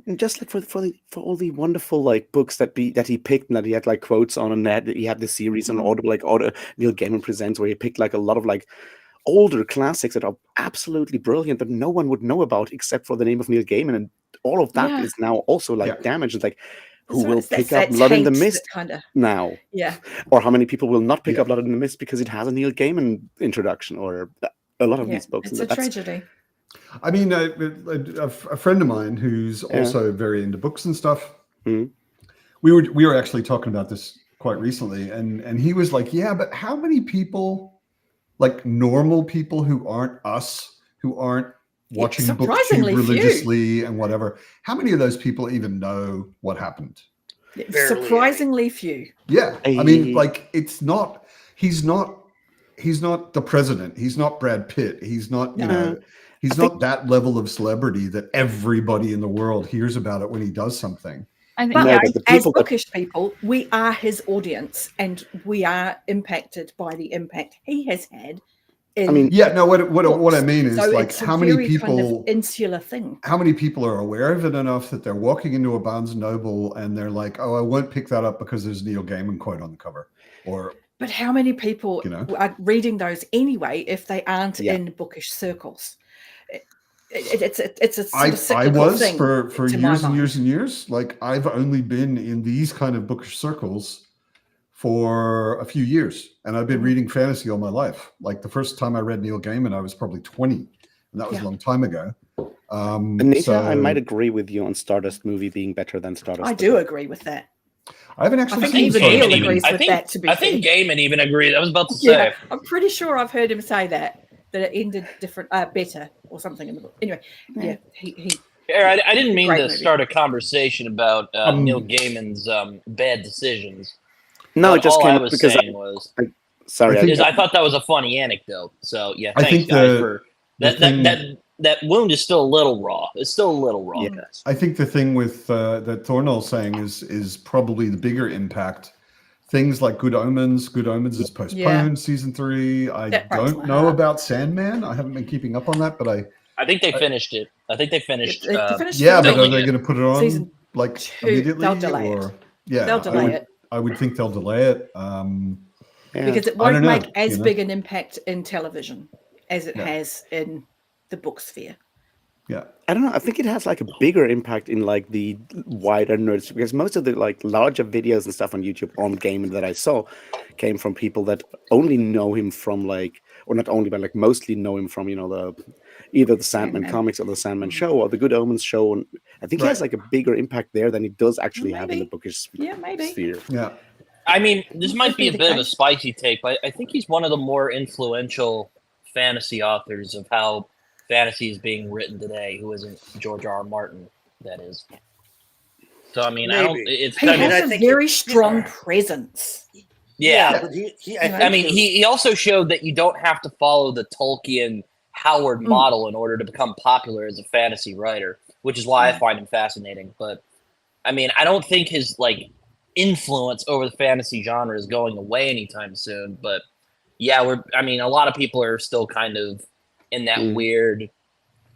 And just like for all the wonderful like books that he picked and that he had like quotes on, and that he had this series on Audible, like Neil Gaiman Presents, where he picked like a lot of like older classics that are absolutely brilliant that no one would know about except for the name of Neil Gaiman, and all of that Yeah. is now also like Yeah. damaged. It's like, who That's right, will it's pick that up Blood in the taint Mist that kind of, now, yeah. or how many people will not pick Yeah. up Blood in the Mist because it has a Neil Gaiman introduction, or a lot of Yeah. these books. It's and a that's- tragedy. I mean, a friend of mine who's Yeah. also very into books and stuff. Mhm. We were actually talking about this quite recently, and he was like, "Yeah, but how many people, like normal people who aren't us, who aren't watching BookTube surprisingly few. religiously and whatever, how many of those people even know what happened?" Barely Surprisingly few. Yeah, I mean, I- like he's not the president. He's not Brad Pitt. He's not, No. he's I not think- that level of celebrity that everybody in the world hears about it when he does something. I think But No, yeah, but the as people that- bookish people, we are his audience, and we are impacted by the impact he has had. In I mean, Yeah, no, what I books. mean is So like it's a how many very kind of people insular thing. how many people are aware of it enough that they're walking into a Barnes and Noble and they're like, "Oh, I won't pick that up because there's a Neil Gaiman quote on the cover," or But how many people You know? are reading those anyway if they aren't Yeah. in bookish circles? It's a sort I of cyclical was thing for to my years and mind. years and years. Like I've only been in these kind of bookish circles for a few years, and I've been Mhm. reading fantasy all my life. Like the first time I read Neil Gaiman, I was probably 20, and that was Yeah. a long time ago. Anita, I so might agree with you on Stardust movie being better than Stardust. I the do book. agree with that. I haven't actually think seen even Stardust Neil Movie. agrees I with think, that, to be I think fair. Gaiman even agreed. I was about to say. Yeah, I'm pretty sure I've heard him say that it ended different, better or something in the book. Anyway, yeah, he Aaron, I didn't mean Great to movie. start a conversation about Neil Gaiman's bad decisions. No, But it just all came I up was because saying was I sorry, think- is I thought that was a funny anecdote. So yeah, I thanks think guys for the that. thing- That wound is still a little raw. It's still a little raw, Yeah. guys. I think the thing with that Thornell's saying is probably the bigger impact. Things like Good Omens. Good Omens is postponed season 3. I That breaks don't my know heart. about Sandman. I haven't been keeping up on that, but I think they finished it. I think they finished. They finished yeah, but filming are they it. going to put it on Season like 2, immediately? they'll delay it. or yeah, They'll I delay would, it I would think they'll delay it. yeah. because it I won't don't know, make as you know? big an impact in television as it Yeah. has in the book sphere. Yeah, I don't know. I think it has like a bigger impact in like the wider nerds, because most of the like larger videos and stuff on YouTube on Gaiman that I saw came from people that only know him from like, or not only, but like mostly know him from, either the Sandman Sandman. comics or the Sandman show or the Good Omens show. And I think he has Right. like a bigger impact there than he does actually have in the Maybe. bookish Yeah, maybe. sphere. yeah. I mean, this Could might be be a the bit of a case. spicy take, but I think he's one of the more influential fantasy authors of how fantasy is being written today. Who isn't George R. R. Martin? That is. So I mean, I don't. Maybe. It's He kind mean, of I has a think very it- strong presence. yeah. but I mean, he also showed that you don't have to follow the Tolkien Howard Mm. model in order to become popular as a fantasy writer, which is why I find him fascinating. But I mean, I don't think his like influence over the fantasy genre is going away anytime soon. But yeah, a lot of people are still kind of in that Mm. weird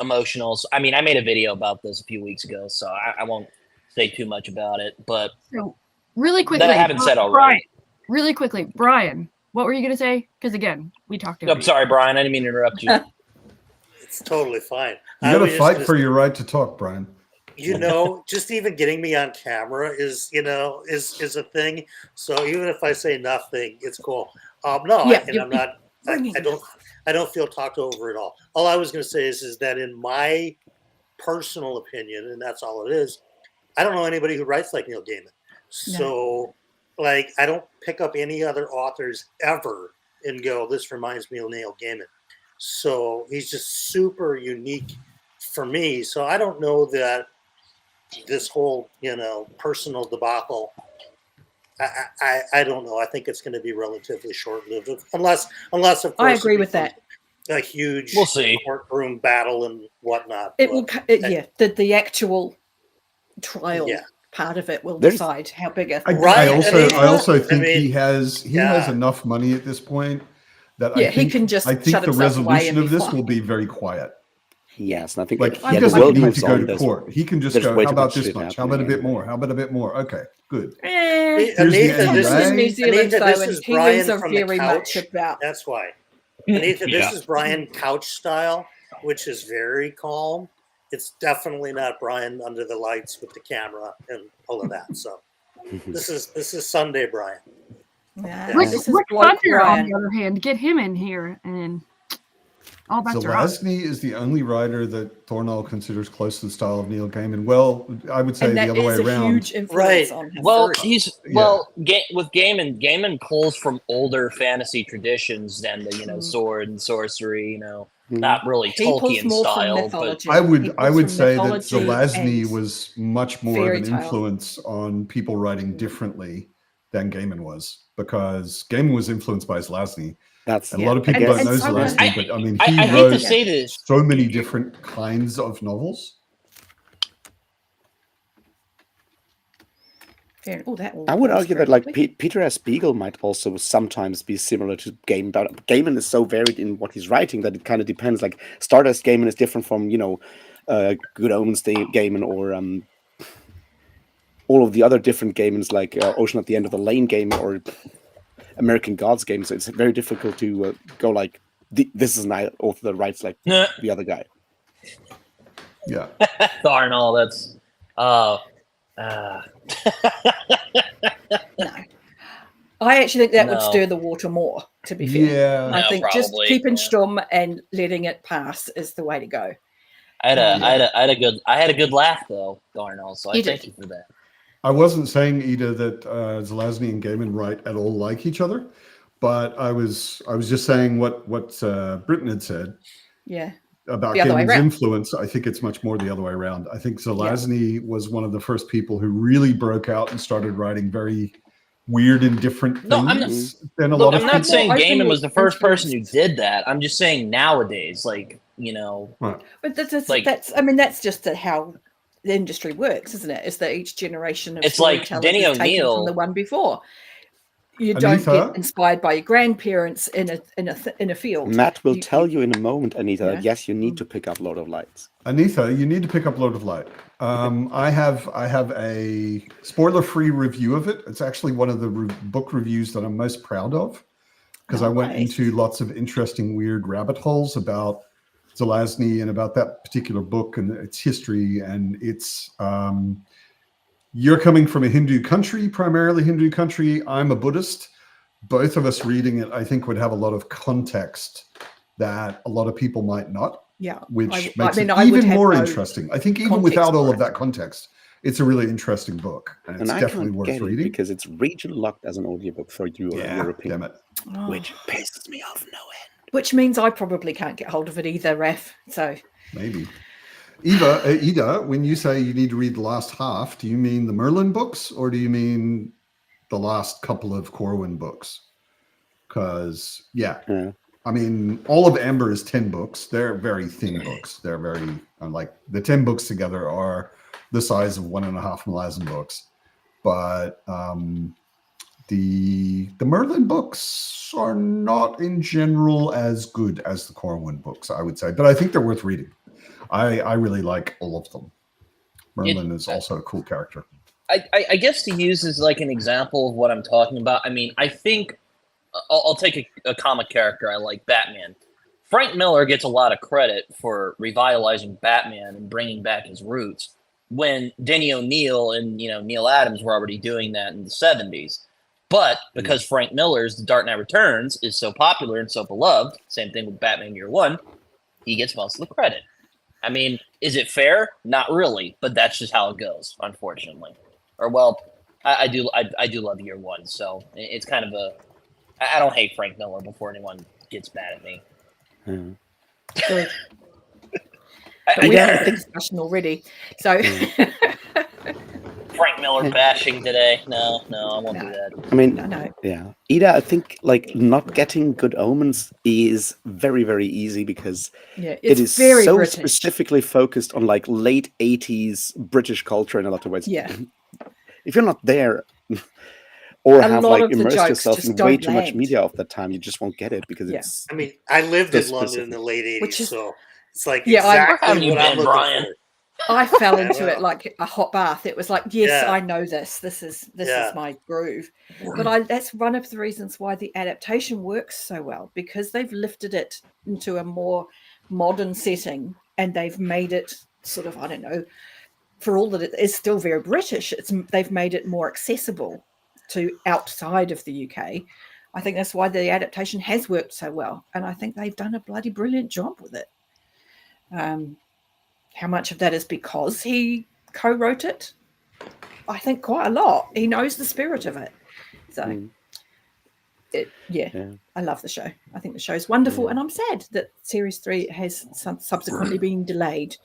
emotional. I mean, I made a video about this a few weeks ago, so I won't say too much about it. But So, really quickly, I haven't said already. Brian, really quickly, Brian, what were you going to say? Because again, we talked about I'm sorry, Brian. I didn't mean to interrupt you. it's totally fine. You I got to was just fight gonna for your right to talk, Brian. just even getting me on camera is a thing. So even if I say nothing, it's cool. No, Yeah, and I'm not. I don't feel talked over at all. All I was going to say is that in my personal opinion, and that's all it is, I don't know anybody who writes like Neil Gaiman. So, like, I don't pick up any other authors ever and go, "This reminds me of Neil Gaiman." So he's just super unique for me. So I don't know that this whole, personal debacle. I don't know. I think it's going to be relatively short-lived, unless of course I agree it with that. becomes a huge We'll see. courtroom battle and whatnot. It will, but yeah, the actual trial Yeah. part of it will There's- decide how big a I Right, also I think mean, he has yeah. enough money at this point that Yeah, I he think, can just I think shut the himself away resolution and of be this fine. will be very quiet. Yes, and I think Like yeah, he the doesn't world need moves to go on. to There's, court. He can just there's go, way how too about much this shit much? How about a happening bit more? How about a bit more? Okay, good. Eh, Here's the Anita, end, this right? is in New Zealand Anita, though, this and is Kiwis Brian are from the very much couch. about. That's why. Anita, this Yeah. is Brian couch style, which is very calm. It's definitely not Brian under the lights with the camera and all of that. So this is Sunday Brian. Nah, Rick, this is Rick bloke Thunder, on Brian. the other hand, get him in here, and all bets are off. Zelazny is the only writer that Thornall considers close to the style of Neil Gaiman. Well, I would say And the that other way is a around. huge influence Right. on him. Well, first. he's Yeah. well with Gaiman pulls from older fantasy traditions than the sword and sorcery. Not really He pulls Tolkien more from style, but mythology. I He would pulls from say that mythology Zelazny and was much more of fairy an tale. influence on people writing differently than Gaiman was, because Gaiman was influenced by Zelazny. that's And a lot of people And- don't and know so was- Zelazny, but I mean, I he hate to wrote say this. so many different kinds of novels. Oh, that I would was argue very that like quickly. Peter S. Beagle might also sometimes be similar to Gaiman, but Gaiman is so varied in what he's writing that it kind of depends. Like Stardust Gaiman is different from Good Omens Gaiman or all of the other different Gaimans like Ocean at the End of the Lane game or American Gods game. So it's very difficult to go like this is an author that writes like Nah, the other guy. Yeah. darn all that's. No. I actually think that would No. stir the water more, to be fair. Yeah. I No, think just probably, keeping yeah. Sturm and letting it pass is the way to go. I had a good laugh though, Darnell. So I You thank did. you for that. I wasn't saying, Ida, that Zelazny and Gaiman write at all like each other, but I was just saying what Britton had said Yeah. about The other way Gaiman's around. influence. I think it's much more the other way around. I think Zelazny was one of the first people who really broke out and started writing very weird and different No, I'm things than a Look, lot of I'm not people. saying Openly Gaiman was the first person who influenced. did that. I'm just saying nowadays, like But that's Like- that's just how the industry works, isn't it? Is that each generation of It's like storytellers Denny is taken O'Neil- from the one before. You don't Anita? get inspired by your grandparents in a field. Matt will You- tell you in a moment, Anita, Yeah. that yes, you need to pick up Lord of Lights. Anita, you need to pick up Lord of Light. I have a spoiler-free review of it. It's actually one of the book reviews that I'm most proud of, because I went Nice. into lots of interesting, weird rabbit holes about Zelazny and about that particular book and its history. And it's you're coming from a Hindu country, primarily Hindu country. I'm a Buddhist. Both of us reading it, I think, would have a lot of context that a lot of people might not, Yeah. which I makes mean, it I would even have more no interesting. I think even context without all for of it. that context, it's a really interesting book, and it's And I definitely can't worth get it reading. because it's region locked as an audiobook for your Yeah, European, damn it. Oh, which pisses me off no end. which means I probably can't get hold of it either, Ref. So Maybe. Ida, when you say you need to read the last half, do you mean the Merlin books or do you mean the last couple of Corwin books? Because, yeah, Yeah. I mean, all of Amber is 10 books. They're very thin books. They're very, like, the 10 books together are the size of 1.5 Malazan books. But the Merlin books are not in general as good as the Corwin books, I would say. But I think they're worth reading. I really like all of them. Merlin is also a cool character. I guess to use as like an example of what I'm talking about. I mean, I think I'll take a comic character I like, Batman. Frank Miller gets a lot of credit for revitalizing Batman and bringing back his roots, when Denny O'Neil and Neil Adams were already doing that in the 70s. But because Frank Miller's The Dark Knight Returns is so popular and so beloved, same thing with Batman Year One, he gets most of the credit. I mean, is it fair? Not really, but that's just how it goes, unfortunately. Or well, I do love Year One, so it's kind of a. I don't hate Frank Miller before anyone gets mad at me. Yeah. good. I But we've get had a discussion already. So Frank Miller bashing today. No, I won't do No. that. I mean, no. yeah. Ida, I think like not getting Good Omens is very, very easy because Yeah, it it's is very so British. specifically focused on like late 80s British culture in a lot of ways. Yeah. if you're not there, or A have lot like of the immersed jokes yourself just in way don't too much land. media of that time, you just won't get it because Yeah. it's I mean, I lived So in London in the specific. late 80s, Which is- so it's like Yeah, Where exactly have you what I'm been, looking Brian? for. I fell I into it know. like a hot bath. It was like, yes, Yeah. I know this. This is Yeah. my groove. But that's one of the reasons why the adaptation works so well, because they've lifted it into a more modern setting and they've made it sort of, I don't know, for all that it is still very British, they've made it more accessible to outside of the UK. I think that's why the adaptation has worked so well. And I think they've done a bloody brilliant job with it. How much of that is because he co-wrote it? I think quite a lot. He knows the spirit of it. So, yeah, I love the show. I think the show's wonderful. And I'm sad that Series 3 has subsequently been delayed.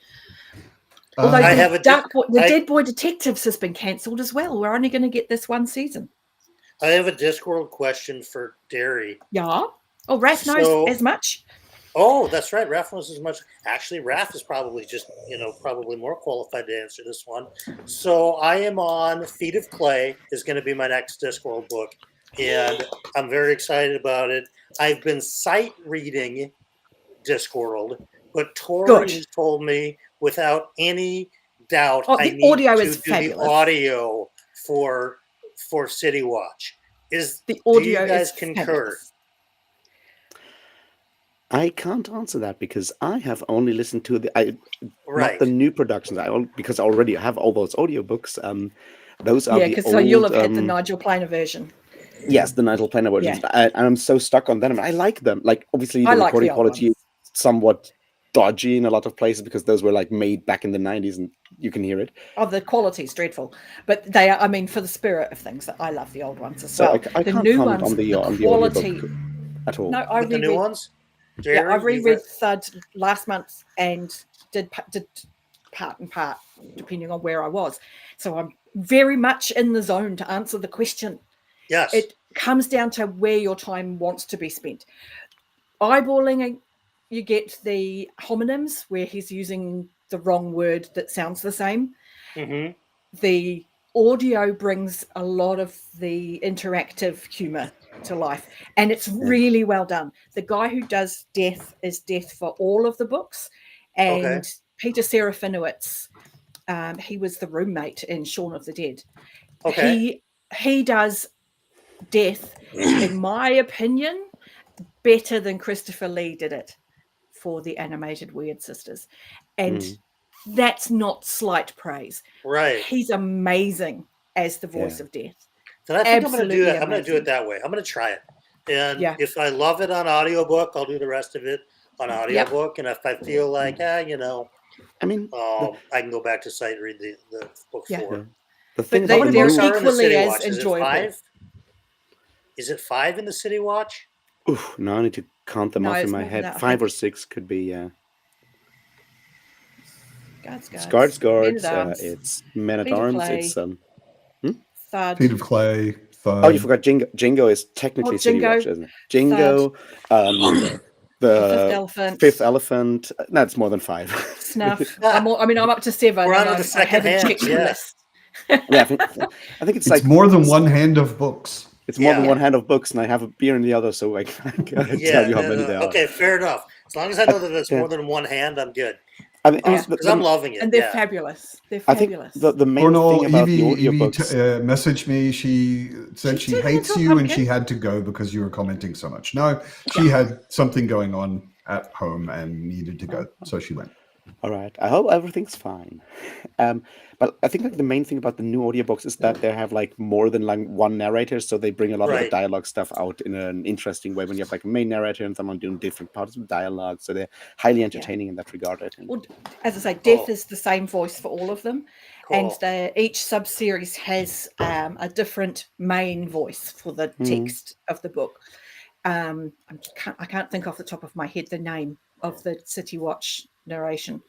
Although I the, have a Dead Boy Detectives has been cancelled as well. We're only going to get this one season. I have a Discworld question for Derry. Yeah. Oh, Raph knows as much. Oh, that's right. Raph knows as much. Actually, Raph is probably just, probably more qualified to answer this one. So I am on Feet of Clay is going to be my next Discworld book. And I'm very excited about it. I've been sight reading Discworld, but Tori has told me without any doubt I need audio to is do fabulous. the audio for City Watch. The audio do you guys is concur? fabulous. I can't answer that because I have only listened to not Right. the new productions. Because I already have all those audiobooks. Those are Yeah, the because old. so you'll have had the Nigel Planer version. Yes, the Nigel Planer versions. Yeah. And I'm so stuck on them. I like them. Like obviously I the like recording the old quality ones. is somewhat dodgy in a lot of places because those were like made back in the 90s and you can hear it. Oh, the quality's dreadful. But they are, I mean, for the spirit of things, I love the old ones as So well. I the can't new comment ones, on the quality audiobook at all. No, I With the new ones? Jerry, I reread Thud last month and did part and part, depending on where I was. So I'm very much in the zone to answer the question. Yes. It comes down to where your time wants to be spent. Eyeballing, you get the homonyms where he's using the wrong word that sounds the same. Mm-hmm. The audio brings a lot of the interactive humor to life, and it's really well done. The guy who does Death is Death for all of the books, and Peter Serafinowicz, he was the roommate in Shaun of the Dead. Okay. He does Death, in my opinion, better than Christopher Lee did it for the animated Weird Sisters, and that's not slight praise. Right. He's amazing as the voice of Death. Then I think I'm going to do Absolutely that. I'm going to do it that way. I'm going to try it. And if I love it on audiobook, I'll do the rest of it on audiobook. And if I feel like, I mean, I can go back to sight read the book 4. The thing But about they're the equally as enjoyable. Is it 5 in the City Watch? Oof, no, I need to count them off in my head. 5 or 6 could be, Guards, it's Men at Arms, it's Thud. Feet of Clay. Thud. Oh, you forgot Jingo. Jingo is technically City Jingo, Watch, isn't it? Jingo, the Fifth Elephant. That's more than 5. Snuff. I'm up to 7. We're on the second hand. I think it's like more than one hand of books. It's more than one hand of books, and I have a beer in the other, so I can't tell you how many there are. Okay, fair enough. As long as I know that it's more than one hand, I'm good. I mean, because I'm loving it, and they're fabulous. They're fabulous. I think the main thing about the audiobooks. Messaged me. She said she hates you, and she had to go because you were commenting so much. No, she had something going on at home and needed to go, so she went. All right. I hope everything's fine. But I think like the main thing about the new audiobooks is that they have like more than like one narrator, so they bring a lot of the dialogue stuff out in an interesting way when you have like a main narrator and someone doing different parts of dialogue. So they're highly entertaining in that regard, I think. Well, as I say, Death is the same voice for all of them, and each sub-series has a different main voice for the text of the book. I can't think off the top of my head the name of the City Watch narration,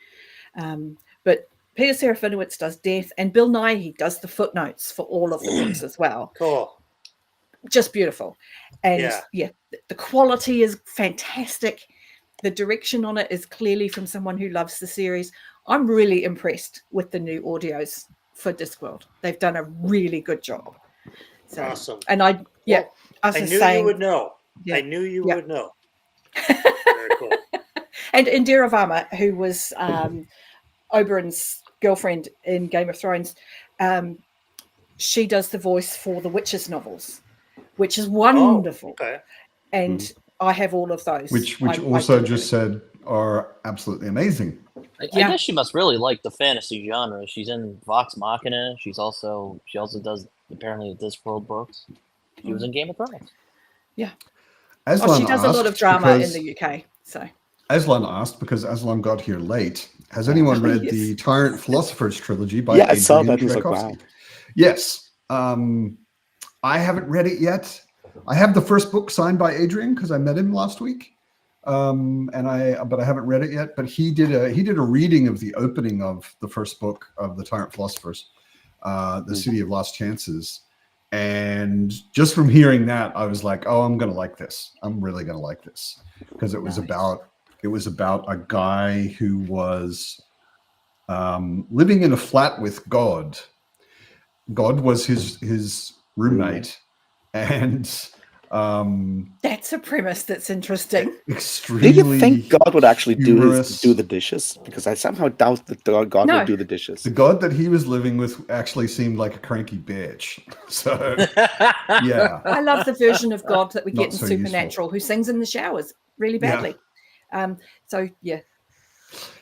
but Peter Serafinowicz does Death, and Bill Nighy does the footnotes for all of the books as well. Cool. Just beautiful. And the quality is fantastic. The direction on it is clearly from someone who loves the series. I'm really impressed with the new audios for Discworld. They've done a really good job. So, Awesome. and I Well, was I just knew saying, you would know. Yeah. I knew you Yeah. would know. Very cool. and Indira Varma, who was Oberyn's girlfriend in Game of Thrones, she does the voice for the Witches novels, which is wonderful. Okay. And I have all of those. Which I also do just said are absolutely amazing. I Yeah. guess she must really like the fantasy genre. She's in Vox Machina. She also does apparently the Discworld books. She was in Game of Thrones. Aslan she does a lot of asked drama in because- the UK. So Aslan asked because Aslan got here late. Has anyone read Yes. the Tyrant Philosophers trilogy by Yeah, I saw that. Adrian I was like, Tchaikovsky? wow. Yes. I haven't read it yet. I have the first book signed by Adrian because I met him last week. But I haven't read it yet. But he did a reading of the opening of the first book of the Tyrant Philosophers, The City of Lost Chances. And just from hearing that, I was like, oh, I'm gonna like this. I'm really gonna like this. Because it was Nice. about a guy who was living in a flat with God. God was his roommate, and that's a premise that's interesting. Do extremely. you think God would actually humorous. do the dishes? Because I somehow doubt that God No. would do the dishes. The God that he was living with actually seemed like a cranky bitch. So yeah, I love the version of God that we Not get in so useful. Supernatural, who sings in the showers really Yeah. badly. So yeah,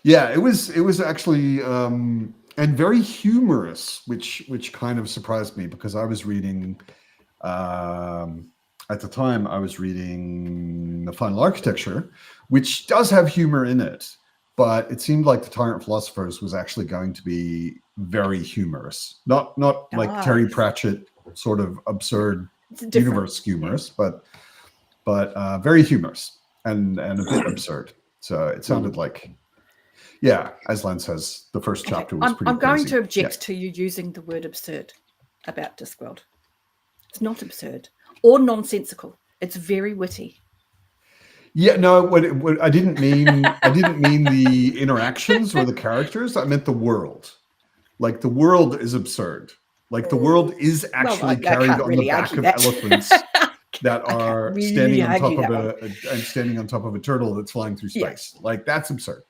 yeah, it was actually and very humorous, which kind of surprised me because I was reading at the time I was reading The Final Architecture, which does have humor in it, but it seemed like the Tyrant Philosophers was actually going to be very humorous, not like Terry Nice. Pratchett sort of absurd it's different. universe humorous, but very humorous and a bit absurd. So it sounded like, yeah, Aslan says the first Okay, chapter was pretty. I'm going crazy. to object to you using the word absurd about Discworld. It's not absurd or nonsensical. It's very witty. Yeah, no, what I didn't mean the interactions or the characters. I meant the world. Like the world is absurd. Like the world is actually I carried can't on really the back argue of that. elephants that I can't are really standing on top argue of that and standing on top of a turtle that's flying through Yeah. space. Like that's absurd.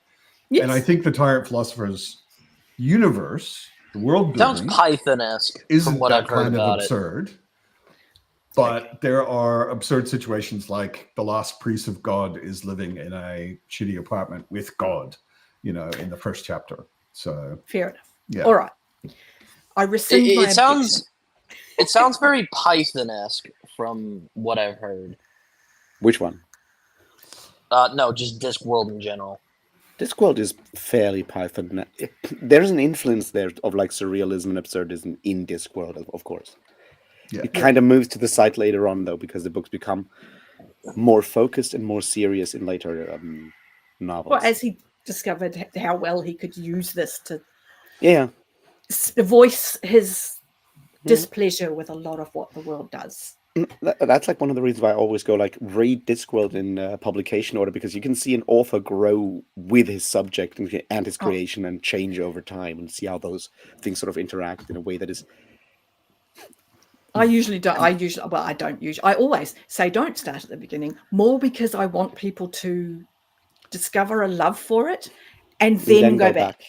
Yes. And I think the Tyrant Philosophers universe, the world Sounds building, Python-esque isn't from what that I've heard kind of about it. absurd. But there are absurd situations like the last priest of God is living in a shitty apartment with God, in the first chapter. So Fair enough. yeah, All right. I rescind my It sounds very Python-esque from what I've heard. Which one? No, just Discworld in general. Discworld is fairly Python. There's an influence there of like surrealism and absurdism in Discworld, of course. Yeah. It kind of moves to the side later on, though, because the books become more focused and more serious in later novels. Well, as he discovered how well he could use this to Yeah. voice his displeasure with a lot of what the world does. That's like one of the reasons why I always go like read Discworld in publication order, because you can see an author grow with his subject and his creation and change over time and see how those things sort of interact in a way that is. I always say don't start at the beginning, more because I want people to discover a love for it and then go back.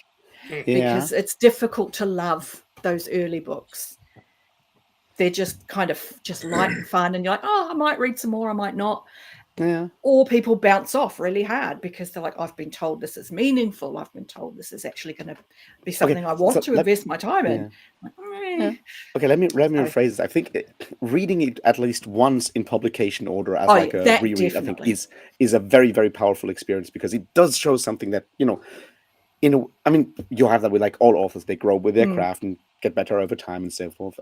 Yeah. Because it's difficult to love those early books. They're just kind of just light and fun, and you're like, oh, I might read some more, I might not. Yeah. Or people bounce off really hard because they're like, I've been told this is meaningful. I've been told this is actually going to be something I want to invest my time in. Like, Okay, let me rephrase this. I think reading it at least once in publication order as a reread, I think is a very, very powerful experience, because it does show something that, you have that with like all authors. They grow with their craft and get better over time and so forth.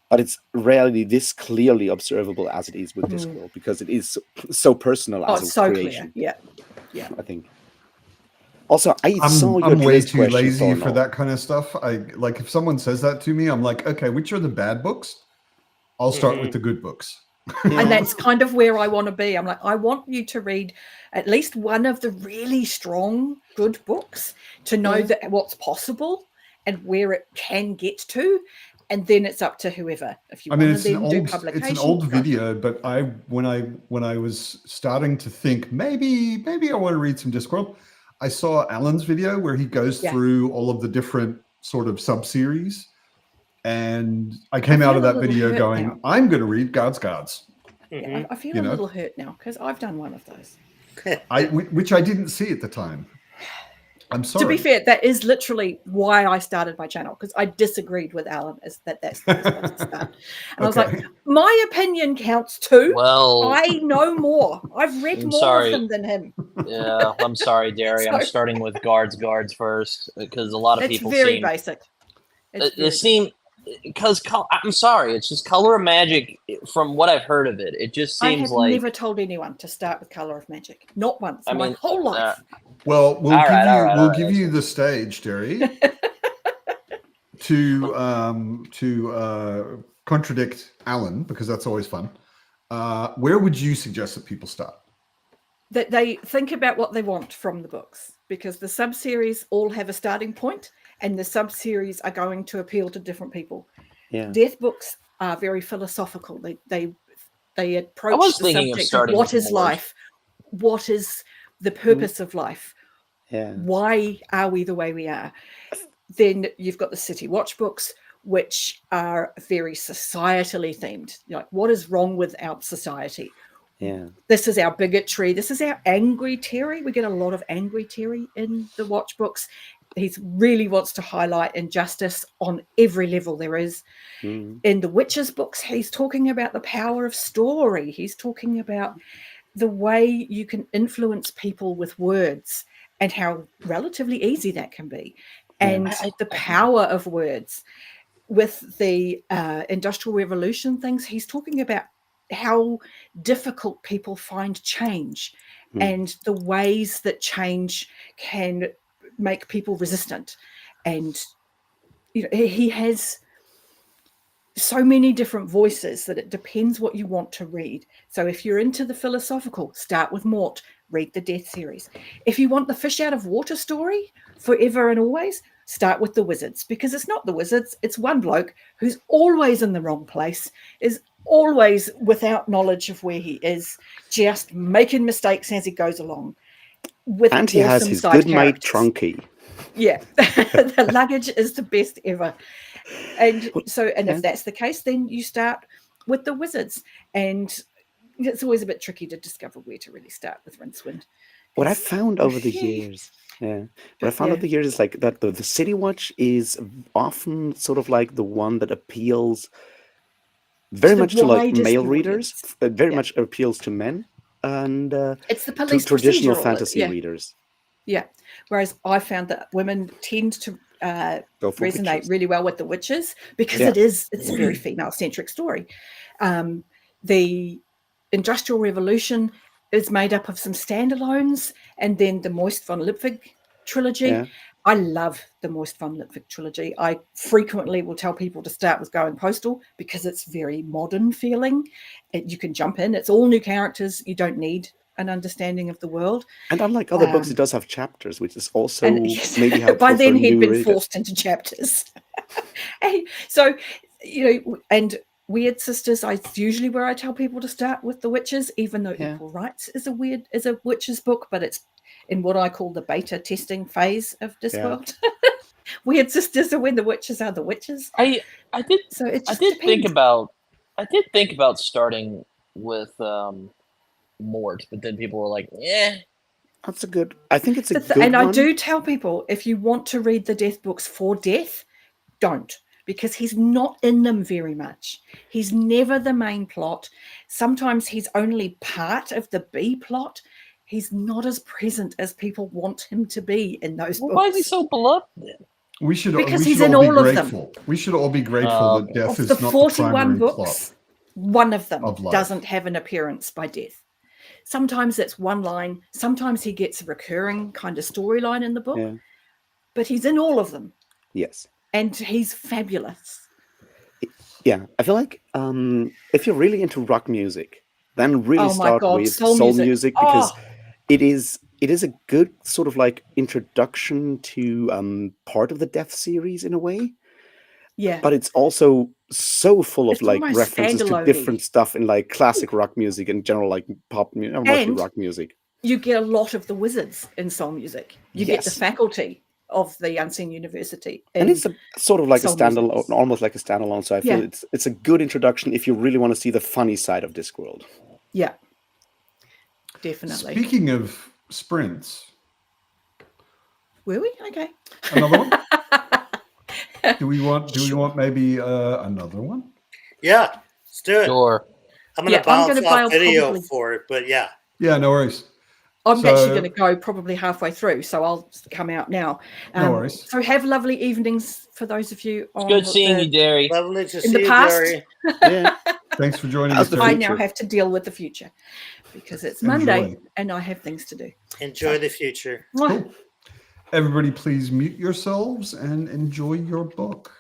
But it's rarely this clearly observable as it is with Discworld, because it is so personal as it's a so creation. clear. Yeah. I think. Also, I'm way too lazy for that kind of stuff. If someone says that to me, I'm like, okay, which are the bad books? I'll start with the good books. And that's kind of where I want to be. I'm like, I want you to read at least one of the really strong, good books to know that what's possible. and where it can get to, and then it's up to whoever. If you I mean, want it's to an then do old publication, it's an old go. video, but when I was starting to think maybe I want to read some Discworld, I saw Alan's video where he goes Yeah. through all of the different sort of sub-series, and I came I out of feel a that little video hurt going, now. I'm going to read Guards. Yeah, Mhm. I feel You a know? little hurt now because I've done one of those. Which I didn't see at the time. I'm sorry. To be fair, that is literally why I started my channel, because I disagreed with Alan as that's the place to start. And I was like, Okay. my opinion counts too. Well, I know more. I've read I'm more sorry. of them than him. yeah, I'm sorry, Derry. I'm So- starting with guards first because a lot of It's people very seem basic. It's it very seem because I'm sorry. It's just Color of Magic. From what I've heard of it, it just I seems have like never told anyone to start with Color of Magic. Not once. I my mean, whole life. Well, we'll All give right, you all right, we'll all right, give that's you fine. the stage, Derry, to contradict Alan, because that's always fun. Where would you suggest that people start? That they think about what they want from the books, because the sub-series all have a starting point, and the sub-series are going to appeal to different people. Yeah. Death books are very philosophical. They approach was the thinking of subject of starting what with is Mort. life, what is the purpose of life, Yeah. why are we the way we are. Then you've got the City Watch books, which are very societally themed. Like, what is wrong with our society? Yeah. This is our bigotry. This is our angry Terry. We get a lot of angry Terry in the Watch books. He really wants to highlight injustice on every level there is. Mm. In the Witches books, he's talking about the power of story. He's talking about the way you can influence people with words and how relatively easy that can be. And the power of words. With the Industrial Revolution things, he's talking about how difficult people find change and the ways that change can make people resistant. And you know, he has so many different voices that it depends what you want to read. So if you're into the philosophical, start with Mort, read the Death series. If you want the fish out of water story forever and always, start with the Wizards, because it's not the Wizards, it's one bloke who's always in the wrong place, is always without knowledge of where he is, just making mistakes as he goes along. With And he has awesome his side good mate characters. Trunky. Yeah, the luggage is the best ever. And so, and Yeah. if that's the case, then you start with the Wizards. And it's always a bit tricky to discover where to really start with Rincewind. What I It's- found over the years, what I found over the years is like that the City Watch is often sort of like the one that appeals very To the much to like widest male audience. readers. Very Yeah. much appeals to men and It's the to police traditional procedural, fantasy yeah. readers. Yeah. Whereas I found that women tend to Go for resonate witches. really well with the Witches, because Yeah. it's a very female-centric story. The Industrial Revolution is made up of some standalones, and then the Moist von Lipwig trilogy. Yeah. I love the Moist von Lipwig trilogy. I frequently will tell people to start with Going Postal because it's very modern feeling. You can jump in. It's all new characters. You don't need an understanding of the world. And unlike other books, it does have chapters, which is also And yes, maybe helpful by then for he'd new been readers. forced into chapters. So, you know, and Weird Sisters, it's usually where I tell people to start with the Witches, even though Yeah. Equal Rights is a witches book, but it's in what I call the beta testing phase of Discworld. Weird Sisters are when the witches are the witches. I did So it I just did think depends. about starting with Mort, but then people were like, "Yeah, That's a good. I think it's a good And I one. do tell people, if you want to read the Death books for Death, don't, because he's not in them very much. He's never the main plot. Sometimes he's only part of the B plot. He's not as present as people want him to be in those well, books. why is he so beloved?" Then? We should Because we he's should in all be all of them. grateful. We should all be grateful that death Of is the not 41 the primary books, plot. one of them of life. doesn't have an appearance by Death. Sometimes it's one line. Sometimes he gets a recurring kind of storyline in the book. Yeah. But he's in all of them. Yes. And he's fabulous. Yeah. I feel like if you're really into rock music, then really Oh my start God, with soul soul music. music because Oh. it is it is a good sort of like introduction to part of the Death series in a way, Yeah. but it's also so full of It's like almost references to standalone-y. different stuff in like classic rock music and general like pop, mostly And rock music. you get a lot of the wizards in soul music. You get the Yes. faculty of the Unseen University. And it's a sort of like a soul music. standalone, almost like a standalone. So I feel Yeah. it's a good introduction if you really want to see the funny side of Discworld. Yeah. Definitely. Speaking of sprints, Were we? Okay. another one? Do we want maybe another one? Yeah, let's do it. Sure. I'm gonna Yeah, I'm bounce gonna off bail video probably. for it, but yeah. Yeah, no worries. I'm actually So- going to go probably halfway through, so I'll come out now. No worries. So have lovely evenings for those of you on Good seeing the- you, Derry. Lovely to In see the you, past. Jerry. Yeah. Thanks for joining How's us. the Terry. I future? now have to deal with the future because it's Enjoy. Monday and I have things to do. Enjoy the future. Mwah. Cool. Everybody, please mute yourselves and enjoy your book.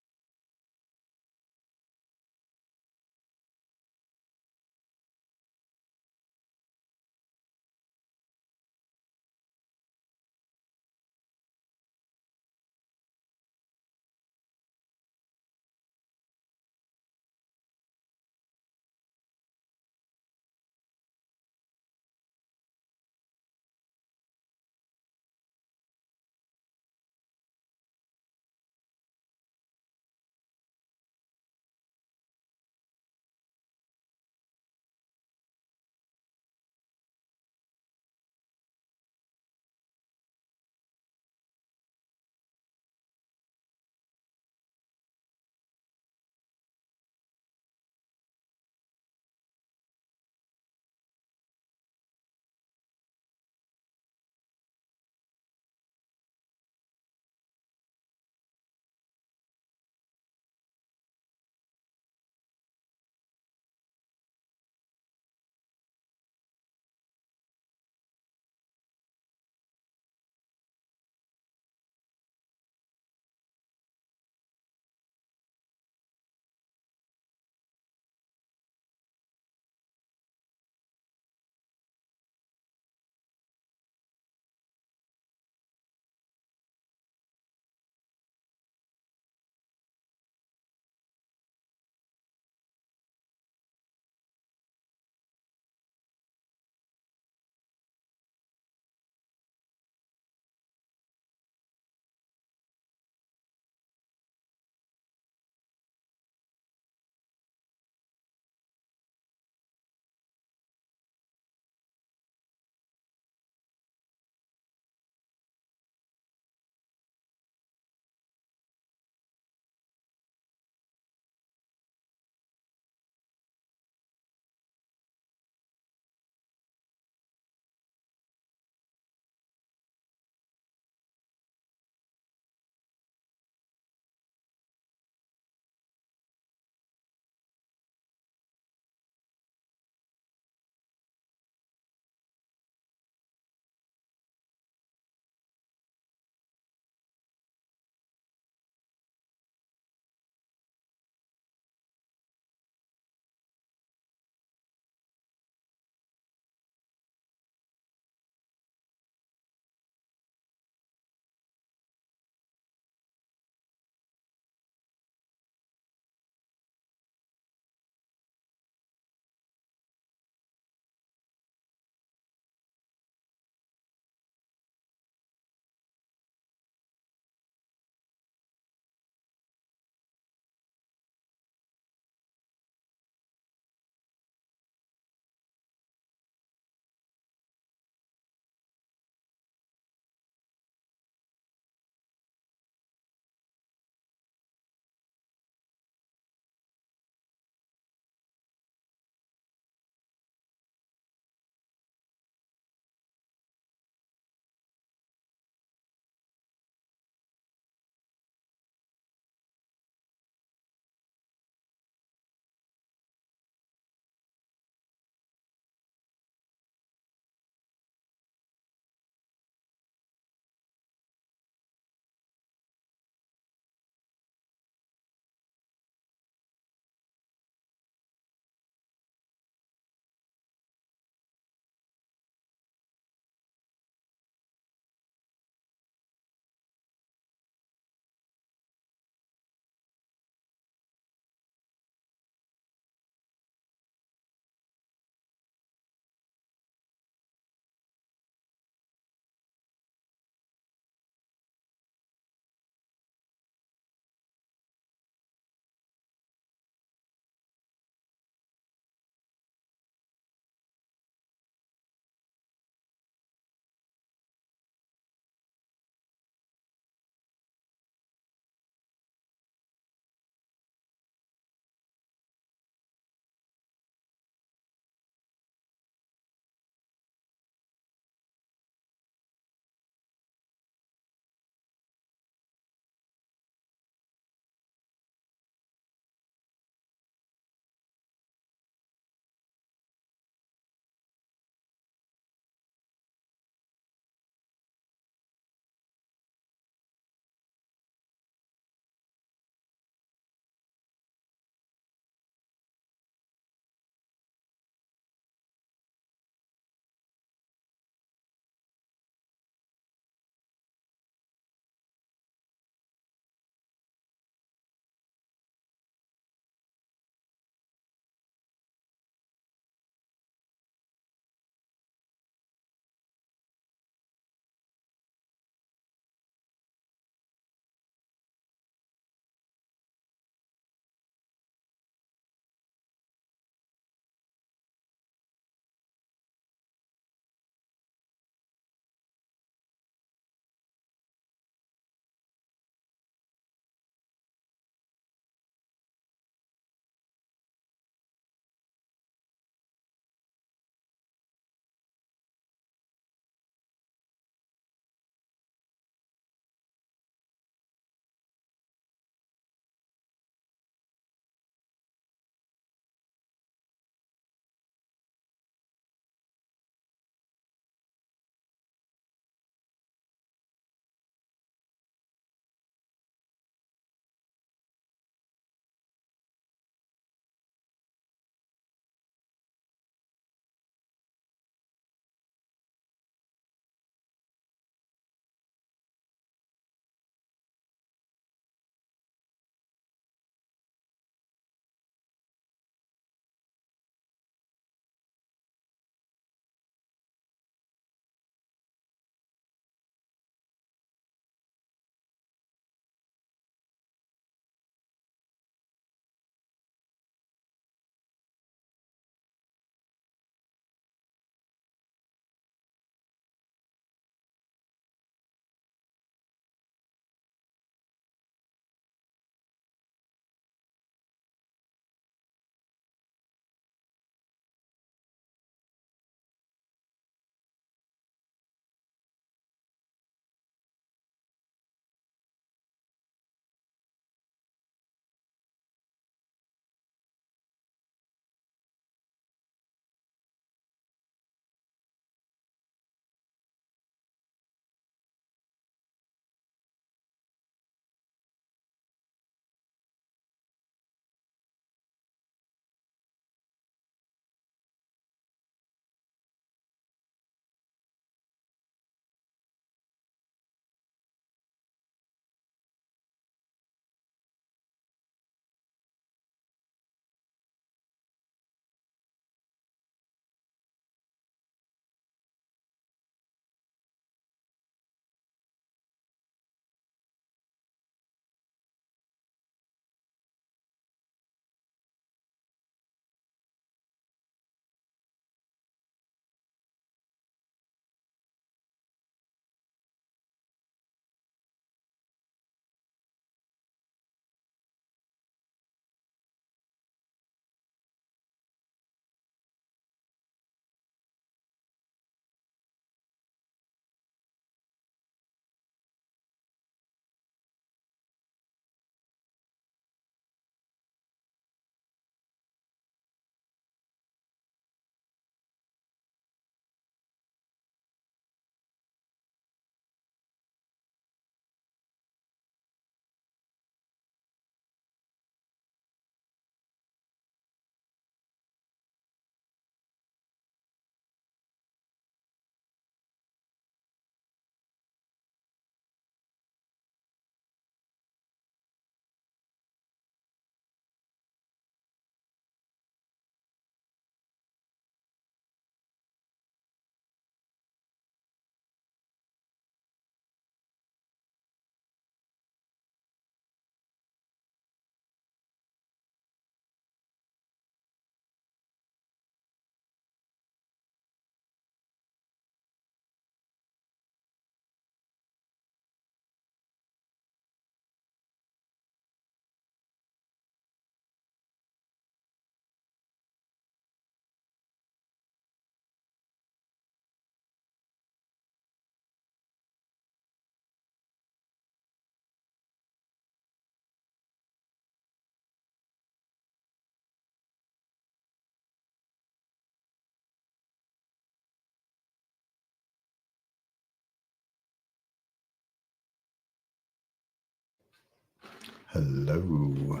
Hello.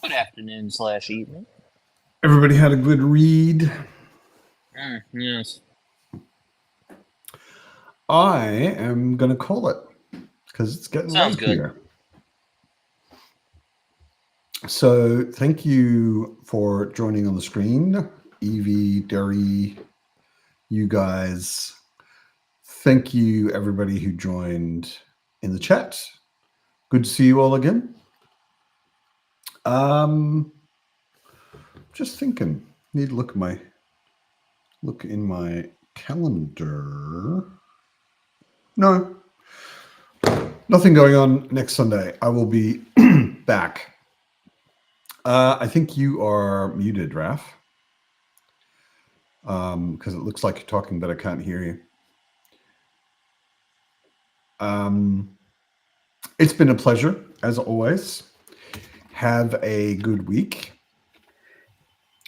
Good afternoon / evening. Everybody had a good read. Yes. I am going to call it because it's getting Sounds late good. here. So thank you for joining on the screen. Evie, Derry, you guys. Thank you, everybody who joined in the chat. Good to see you all again. Just thinking. Need to look in my calendar. No, nothing going on next Sunday. I will be back. I think you are muted, Raf. Because it looks like you're talking, but I can't hear you. It's been a pleasure, as always. Have a good week.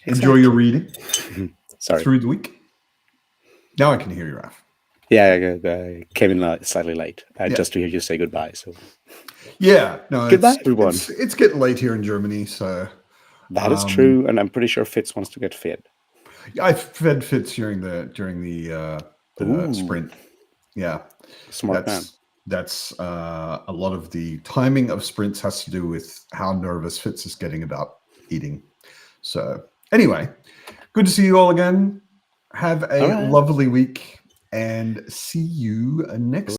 Enjoy your reading Sorry. through the week. Now I can hear you, Raf. Yeah, I came in slightly late Yeah. just to hear you say goodbye. So Yeah, no, Goodbye, everyone. It's getting late here in Germany, so that is true, and I'm pretty sure Fitz wants to get fed. I fed Fitz during the Ooh. sprint. Yeah, Smart man. that's a lot of the timing of sprints has to do with how nervous Fitz is getting about eating. So anyway, good to see you all again. Have a All right. lovely week and see you next